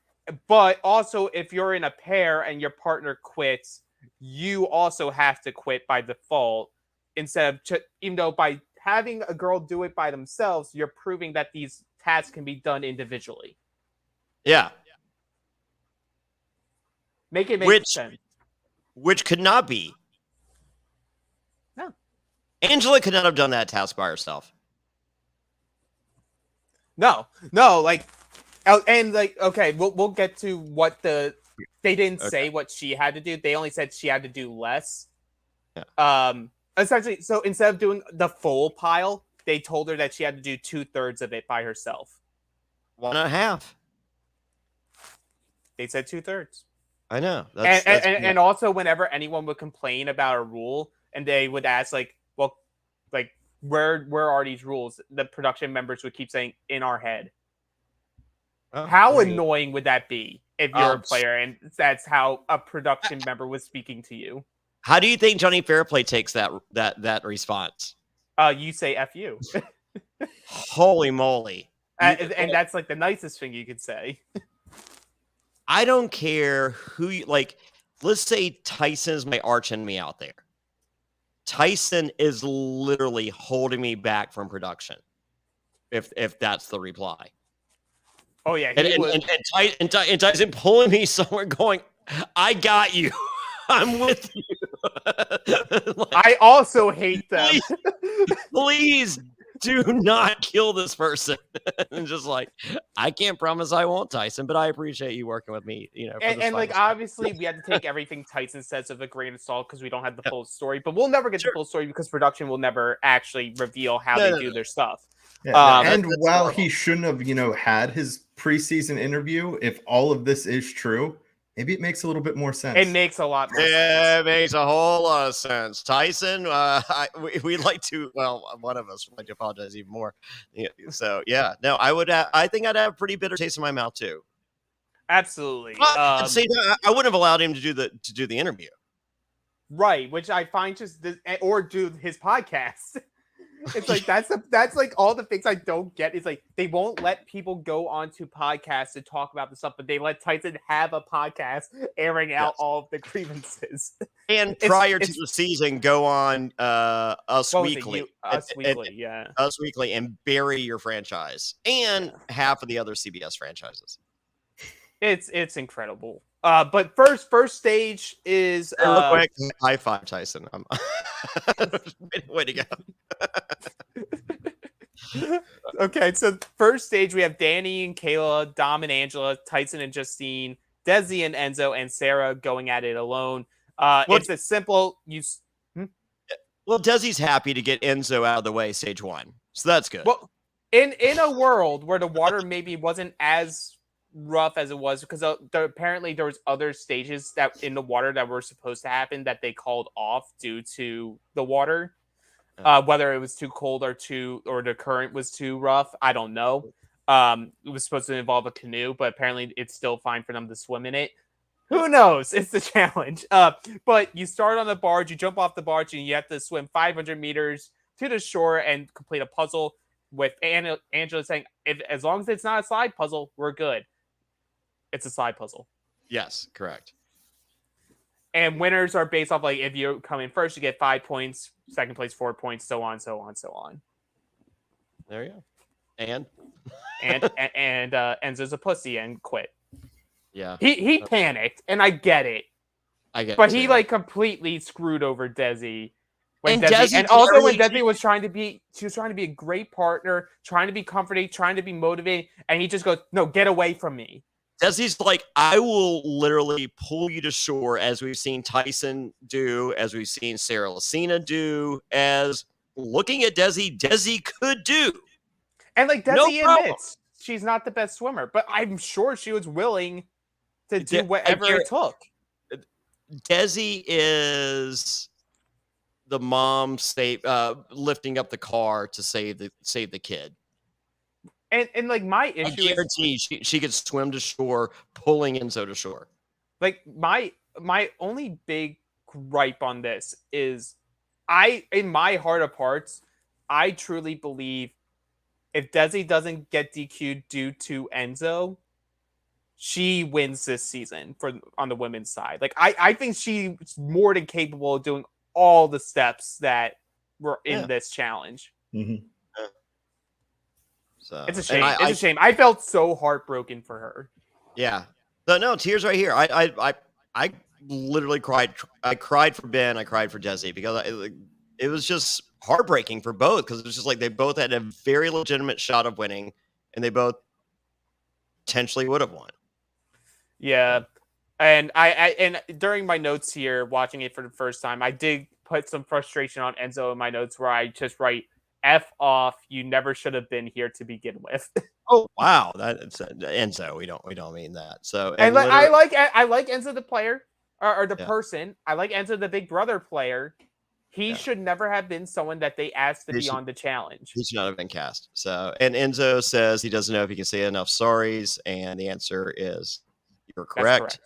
But also, if you're in a pair and your partner quits, you also have to quit by default. Instead of, even though by having a girl do it by themselves, you're proving that these tasks can be done individually. Yeah. Make it make sense. Which could not be. No. Angela could not have done that task by herself. No, like, and like, okay, we'll get to what they didn't say what she had to do. They only said she had to do less. Yeah. Essentially, so instead of doing the full pile, they told her that she had to do 2/3 of it by herself. 1.5. They said 2/3. I know. And also, whenever anyone would complain about a rule, and they would ask, like, well, like, where are these rules? The production members would keep saying, in our head. How annoying would that be if you're a player and that's how a production member was speaking to you? How do you think Jonny Fairplay takes that response? You say F you. Holy moly. And that's like the nicest thing you could say. I don't care who you like. Let's say Tyson is my arch enemy out there. Tyson is literally holding me back from production. If that's the reply. Oh yeah, and Tyson pulling me somewhere, going, "I got you. I'm with you." I also hate them. Please do not kill this person. And just like, I can't promise I won't, Tyson, but I appreciate you working with me. And like obviously we had to take everything Tyson says with a grain of salt because we don't have the full story. But we'll never get the full story because production will never actually reveal how they do their stuff. Yeah, and while he shouldn't have, had his preseason interview, if all of this is true, maybe it makes a little bit more sense. It makes a lot more sense. It makes a whole lot of sense. Tyson, we'd like to, one of us would like to apologize even more. So, yeah, no, I think I'd have a pretty bitter taste in my mouth, too. Absolutely. I wouldn't have allowed him to do the interview. Right, which I find or do his podcast. It's like that's like all the things I don't get is like they won't let people go onto podcasts to talk about the stuff, but they let Tyson have a podcast airing out all of the grievances. And prior to the season, go on Us Weekly, Us Weekly, and bury your franchise and half of the other CBS franchises. It's incredible. But first stage is real quick, high five, Tyson. Way to go. Okay, so first stage we have Danny and Kayla, Dom and Angela, Tyson and Justine, Desi and Enzo, and Sarah going at it alone. It's a simple Well, Desi's happy to get Enzo out of the way stage 1, so that's good. Well, in a world where the water maybe wasn't as rough as it was, because apparently there was other stages that in the water that were supposed to happen that they called off due to the water. Whether it was too cold or the current was too rough, I don't know. It was supposed to involve a canoe, but apparently it's still fine for them to swim in it. Who knows? It's the challenge. But you start on the barge, you jump off the barge, and you have to swim 500 meters to the shore and complete a puzzle with Angela saying, as long as it's not a slide puzzle, we're good. It's a slide puzzle. Yes, correct. And winners are based off if you come in first, you get 5 points, second place 4 points, so on. There you go. And Enzo's a pussy and quit. Yeah. He panicked, and I get it. But he completely screwed over Desi. When Desi was trying to be a great partner, trying to be comforting, trying to be motivating, and he just goes, "No, get away from me." Desi's like, I will literally pull you to shore, as we've seen Tyson do, as we've seen Sarah Lacina do, as looking at Desi could do. And Desi admits she's not the best swimmer, but I'm sure she was willing to do whatever it took. Desi is the mom lifting up the car to save the kid. And my issue I guarantee she could swim to shore, pulling Enzo to shore. My only big gripe on this is in my heart of hearts, I truly believe if Desi doesn't get DQ'd due to Enzo, she wins this season on the women's side. I think she's more than capable of doing all the steps that were in this challenge. Mm-hmm. So it's a shame. It's a shame. I felt so heartbroken for her. Yeah. No, tears right here. I literally cried. I cried for Ben. I cried for Desi because it was just heartbreaking for both, because it was just they both had a very legitimate shot of winning, and they both potentially would have won. Yeah. And I during my notes here, watching it for the first time, I did put some frustration on Enzo in my notes where I just write, F off, you never should have been here to begin with. Oh wow, that's Enzo. We don't mean that. So and I like Enzo the player or the person. I like Enzo the Big Brother player. He should never have been someone that they asked to be on the challenge. He should not have been cast. So, and Enzo says he doesn't know if he can say enough sorries, and the answer is you're correct.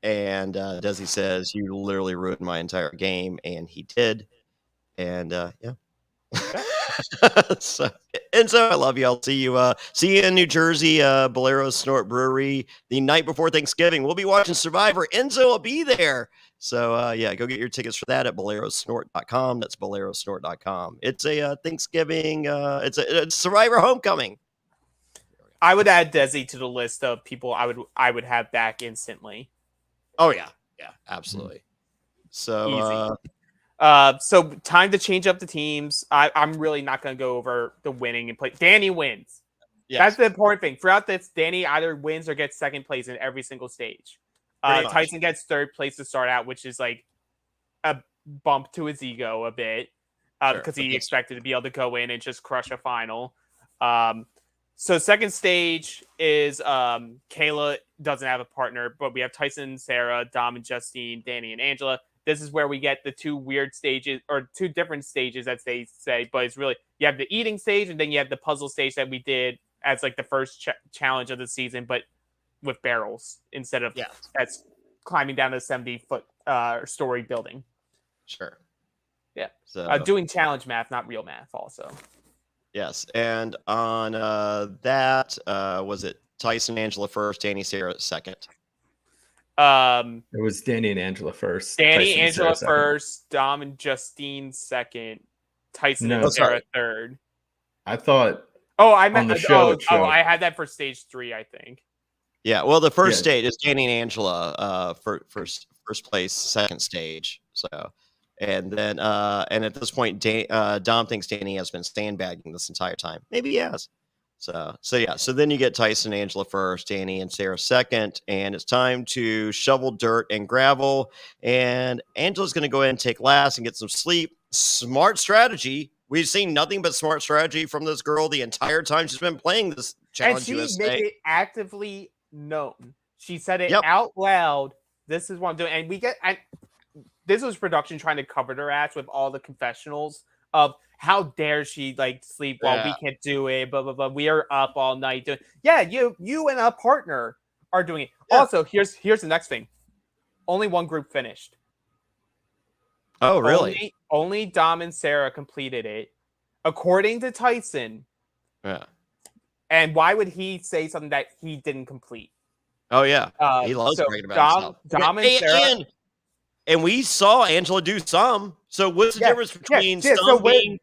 And Desi says you literally ruined my entire game, and he did. And yeah. So I love you. I'll see you in New Jersey, Bolero Snort Brewery the night before Thanksgiving. We'll be watching Survivor. Enzo will be there. So go get your tickets for that at bolerosnort.com. That's bolerosnort.com. It's a Thanksgiving, it's a Survivor homecoming. I would add Desi to the list of people I would have back instantly. Oh yeah, absolutely. So easy. So time to change up the teams. I'm really not going to go over the winning and play. Danny wins. Yes. That's the important thing. Throughout this, Danny either wins or gets second place in every single stage. Tyson gets third place to start out, which is a bump to his ego a bit because he expected to be able to go in and just crush a final. So second stage is Kayla doesn't have a partner, but we have Tyson, Sarah, Dom, and Justine, Danny, and Angela. This is where we get the two weird stages, or two different stages, as they say. But it's really, you have the eating stage, and then you have the puzzle stage that we did as the first challenge of the season, but with barrels instead of that's climbing down a 70-foot story building. Sure. Yeah. So doing challenge math, not real math, also. Yes, and on that, was it Tyson, Angela first, Danny, Sarah second? It was Danny and Angela first. Danny, Angela first. Dom and Justine second. Tyson and Sarah third. I thought. Oh, I meant on the show. Oh, I had that for stage 3, I think. Yeah, well, the first stage is Danny and Angela for first place, second stage. So, and then and at this point, Dom thinks Danny has been sandbagging this entire time. Maybe he has. So then you get Tyson and Angela first, Danny and Sarah second, and it's time to shovel dirt and gravel. And Angela's going to go ahead and take last and get some sleep. Smart strategy. We've seen nothing but smart strategy from this girl the entire time she's been playing this challenge. And she made it actively known. She said it out loud. This is what I'm doing. And this was production trying to cover her ass with all the confessionals of how dare she sleep while we can't do it, blah, blah, blah. We are up all night doing. Yeah, you and a partner are doing it. Yeah. Also, here's the next thing. Only one group finished. Oh, really? Only Dom and Sarah completed it. according to Tyson. Yeah. And why would he say something that he didn't complete? Oh yeah, he loves bragging about himself. Dom and Sarah, and we saw Angela do some. So what's the difference between some so being?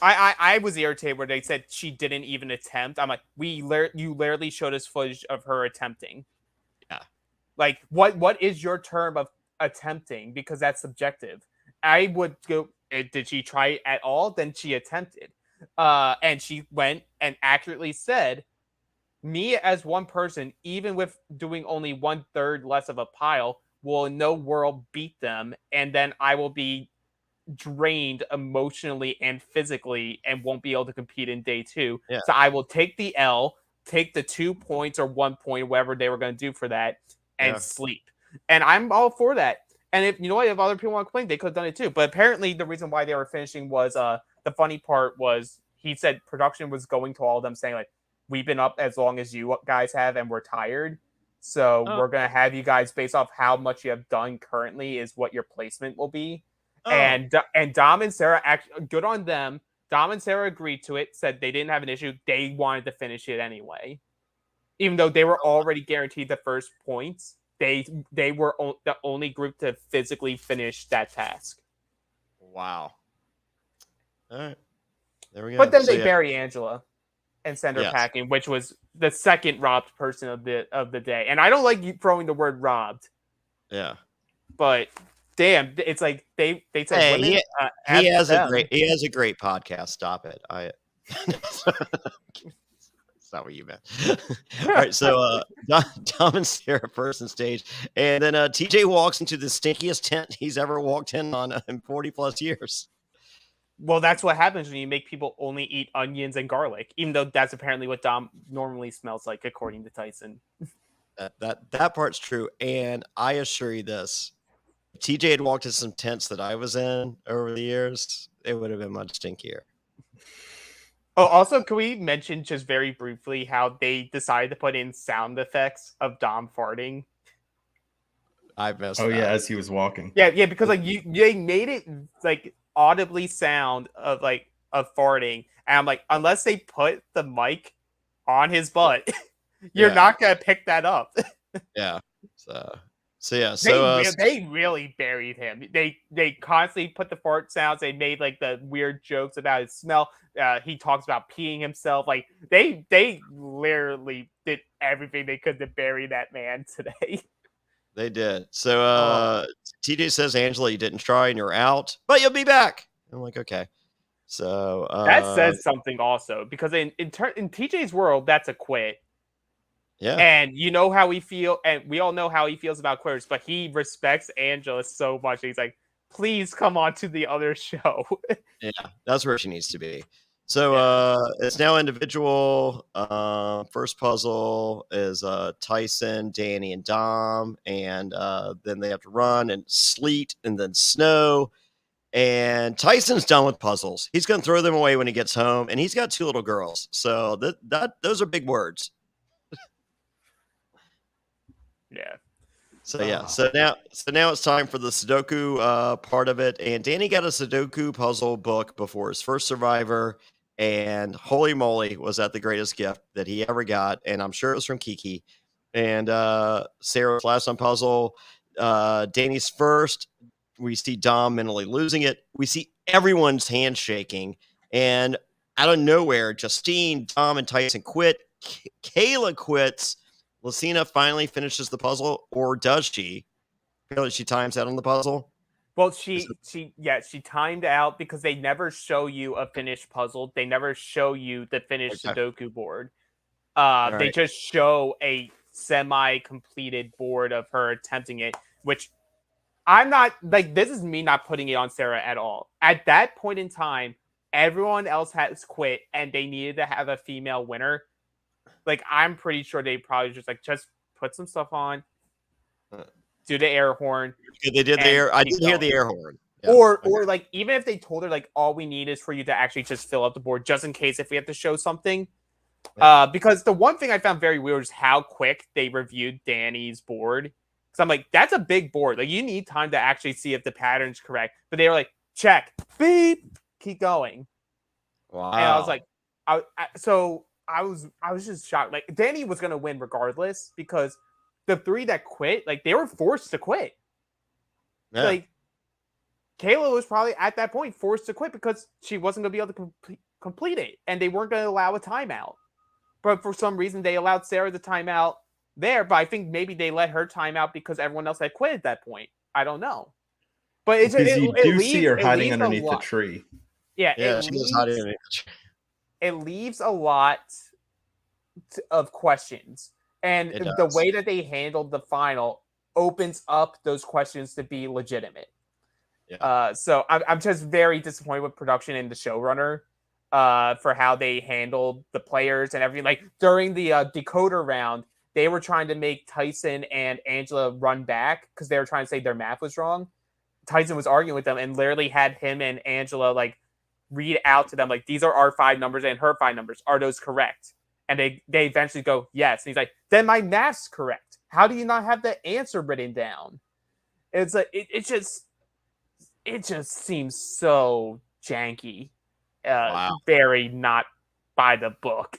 I was irritated where they said she didn't even attempt. I'm like, you literally showed us footage of her attempting. Yeah. Like, what is your term of attempting? Because that's subjective. I would go, did she try it at all? Then she attempted. And she went and accurately said, me as one person, even with doing only 1/3 less of a pile, will in no world beat them. And then I will be drained emotionally and physically and won't be able to compete in day 2. Yeah. So I will take the L, take the 2 points or 1 point, whatever they were going to do for that, and sleep. And I'm all for that. And if you know what, if other people want to complain, they could have done it too. But apparently the reason why they were finishing was the funny part was he said production was going to all of them saying like, we've been up as long as you guys have and we're tired. So we're going to have you guys based off how much you have done currently is what your placement will be. And Dom and Sarah, actually, good on them. Dom and Sarah agreed to it, said they didn't have an issue. They wanted to finish it anyway. Even though they were already guaranteed the first points, they were the only group to physically finish that task. Wow. All right. There we go. But then they bury Angela and send her packing, which was the second robbed person of the day. And I don't like throwing the word robbed. Yeah. But damn, it's like they said. Hey, women, he has a great podcast. Stop it. That's not what you meant. All right, so Dom and Sarah first on stage, and then TJ walks into the stinkiest tent he's ever walked in 40 plus years. Well, that's what happens when you make people only eat onions and garlic, even though that's apparently what Dom normally smells like, according to Tyson. That part's true, and I assure you this. If TJ had walked in some tents that I was in over the years, it would have been much stinkier. Oh, also, can we mention just very briefly how they decided to put in sound effects of Dom farting? I missed. Oh yeah, as he was walking. Yeah, because like they made it like audibly sound of farting, and I'm like, unless they put the mic on his butt, you're not gonna pick that up. Yeah. So they really buried him. They constantly put the fart sounds. They made like the weird jokes about his smell. He talks about peeing himself. Like they literally did everything they could to bury that man today. They did. So TJ says, Angela, you didn't try and you're out, but you'll be back. I'm like, okay. So that says something also, because in TJ's world, that's a quit. Yeah. And you know how we feel, and we all know how he feels about quitters, but he respects Angela so much. He's like, please come on to the other show. Yeah, that's where she needs to be. So it's now individual. First puzzle is Tyson, Danny, and Dom. And then they have to run and sleet and then snow. And Tyson's done with puzzles. He's going to throw them away when he gets home. And he's got 2 little girls. So those are big words. Yeah. So now it's time for the Sudoku part of it. And Danny got a Sudoku puzzle book before his first Survivor, and holy moly, was that the greatest gift that he ever got? And I'm sure it was from Kiki. And Sarah's last on puzzle. Danny's first. We see Dom mentally losing it. We see everyone's hand shaking, and out of nowhere, Justine, Dom, and Tyson quit. Kayla quits. Lucina finally finishes the puzzle, or does she? Feel like she times out on the puzzle? Well, she timed out because they never show you a finished puzzle. They never show you the finished Sudoku board. They just show a semi-completed board of her attempting it, which I'm not, like, this is me not putting it on Sarah at all. At that point in time, everyone else has quit, and they needed to have a female winner. Like, I'm pretty sure they probably just put some stuff on, do the air horn. They did the air. I didn't hear the air horn. Yeah. Or like, even if they told her like, all we need is for you to actually just fill up the board, just in case if we have to show something. Yeah. Because the one thing I found very weird is how quick they reviewed Danny's board. So I'm like, that's a big board. Like, you need time to actually see if the pattern's correct. But they were like, check, beep, keep going. Wow. And I was like, I was just shocked. Like Danny was gonna win regardless because the 3 that quit, like they were forced to quit. Yeah. Like Kayla was probably at that point forced to quit because she wasn't gonna be able to complete it, and they weren't gonna allow a timeout. But for some reason, they allowed Sarah the timeout there. But I think maybe they let her timeout because everyone else had quit at that point. I don't know. But you do see her hiding underneath the tree. Yeah, she was hiding underneath the tree. It leaves a lot of questions. And the way that they handled the final opens up those questions to be legitimate. Yeah. So I'm just very disappointed with production and the showrunner for how they handled the players and everything. Like during the decoder round, they were trying to make Tyson and Angela run back because they were trying to say their math was wrong. Tyson was arguing with them and literally had him and Angela like read out to them like, these are our 5 numbers and her 5 numbers. Are those correct? And they eventually go, yes. And he's like, then my math's correct. How do you not have the answer written down? It's like it just seems so janky. Wow. Very not by the book.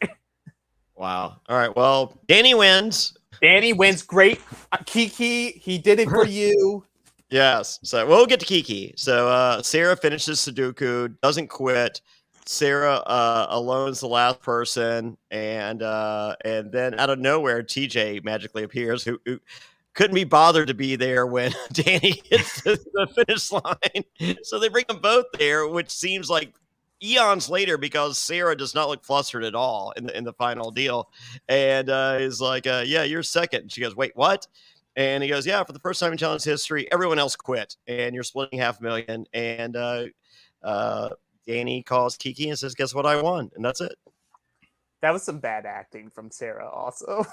Wow. All right. Well, Danny wins. Danny wins. Great. Kiki, he did it for you. Yes. So we'll get to Kiki. So Sarah finishes Sudoku, doesn't quit. Sarah alone is the last person, and then out of nowhere, TJ magically appears, who couldn't be bothered to be there when Danny hits the finish line. So they bring them both there, which seems like eons later because Sarah does not look flustered at all in the final deal, and is like, "Yeah, you're second." And she goes, "Wait, what?" And he goes, "Yeah, for the first time in challenge history, everyone else quit, and you're splitting $500,000." And Danny calls Kiki and says, "Guess what? I won," and that's it. That was some bad acting from Sarah, also.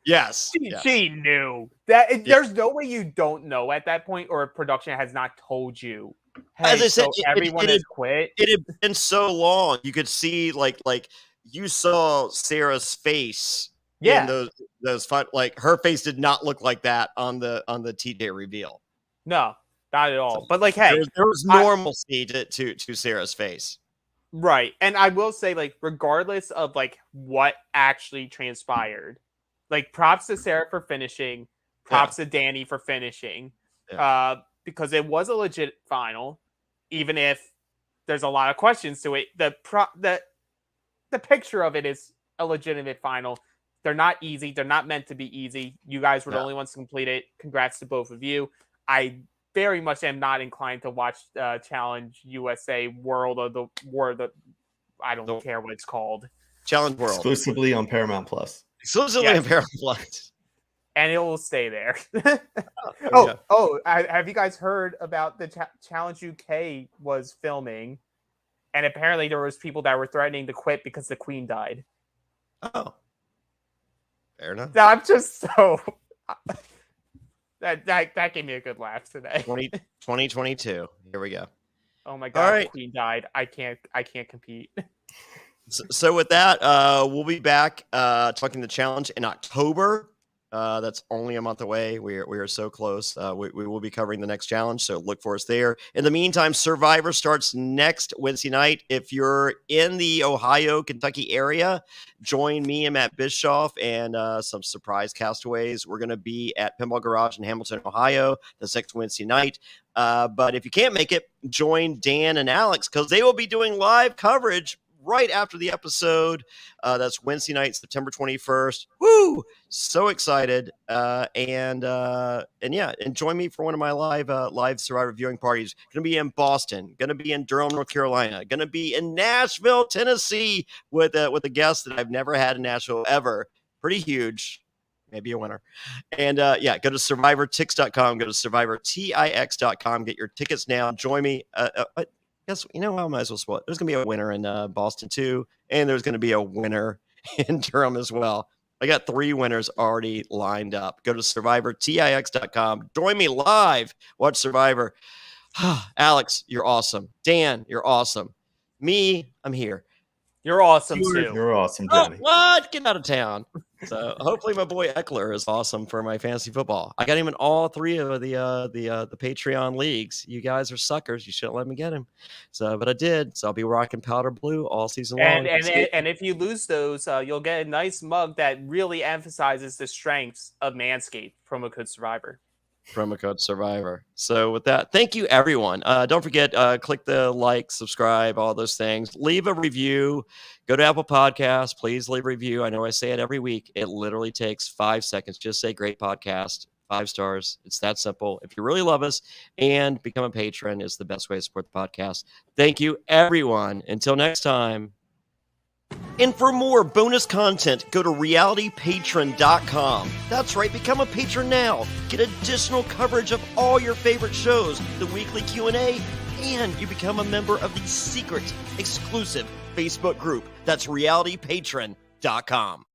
Yes, she knew that. There's no way you don't know at that point, or production has not told you. Hey, as I said, everyone has quit. It had been so long. You could see, like you saw Sarah's face. Yeah, in those fun, like her face did not look like that on the TJ reveal. No, not at all. But like, hey, there was normalcy to Sarah's face. Right. And I will say, like, regardless of like what actually transpired, like props to Sarah for finishing, props to Danny for finishing. Because it was a legit final, even if there's a lot of questions to it. The picture of it is a legitimate final. They're not easy. They're not meant to be easy. You guys were the only ones to complete it. Congrats to both of you. I very much am not inclined to watch Challenge USA World of the War. I don't care what it's called. Challenge World. Exclusively on Paramount Plus. Exclusively on Paramount Plus. And it will stay there. Have you guys heard about the Challenge UK was filming? And apparently there was people that were threatening to quit because the Queen died. Oh. Fair enough. No, I'm just so... That gave me a good laugh today. 2022. Here we go. Oh my God, the Queen died. I can't compete. So with that, we'll be back talking the challenge in October. That's only a month away. We are so close. We will be covering the next challenge, so look for us there. In the meantime, Survivor starts next Wednesday night. If you're in the Ohio, Kentucky area, join me and Matt Bischoff and some surprise castaways. We're going to be at Pinball Garage in Hamilton, Ohio, this next Wednesday night. But if you can't make it, join Dan and Alex because they will be doing live coverage right after the episode. That's Wednesday night, September 21st. Woo! So excited. And join me for one of my live Survivor viewing parties. Going to be in Boston, going to be in Durham, North Carolina, going to be in Nashville, Tennessee with a guest that I've never had in Nashville ever. Pretty huge. Maybe a winner. And go to survivortix.com, go to survivortix.com, get your tickets now. Join me. Yes, I might as well split. There's going to be a winner in Boston too, and there's going to be a winner in Durham as well. I got 3 winners already lined up. Go to survivortix.com. Join me live. Watch Survivor. Alex, you're awesome. Dan, you're awesome. Me, I'm here. You're awesome too. You're awesome, Johnny. What? Get out of town. So hopefully my boy Eckler is awesome for my fantasy football. I got him in all 3 of the Patreon leagues. You guys are suckers. You shouldn't let me get him. So, but I did. So I'll be rocking powder blue all season long. And if you lose those, you'll get a nice mug that really emphasizes the strengths of Manscaped. Promo code Survivor. Promo code Survivor. So with that, thank you everyone. Don't forget, click the like, subscribe, all those things. Leave a review. Go to Apple Podcasts. Please leave a review. I know I say it every week. It literally takes 5 seconds. Just say great podcast, 5 stars. It's that simple. If you really love us and become a patron is the best way to support the podcast. Thank you everyone. Until next time. And for more bonus content, go to realitypatron.com. That's right, become a patron now. Get additional coverage of all your favorite shows, the weekly Q&A, and you become a member of the secret, exclusive Facebook group. That's realitypatron.com.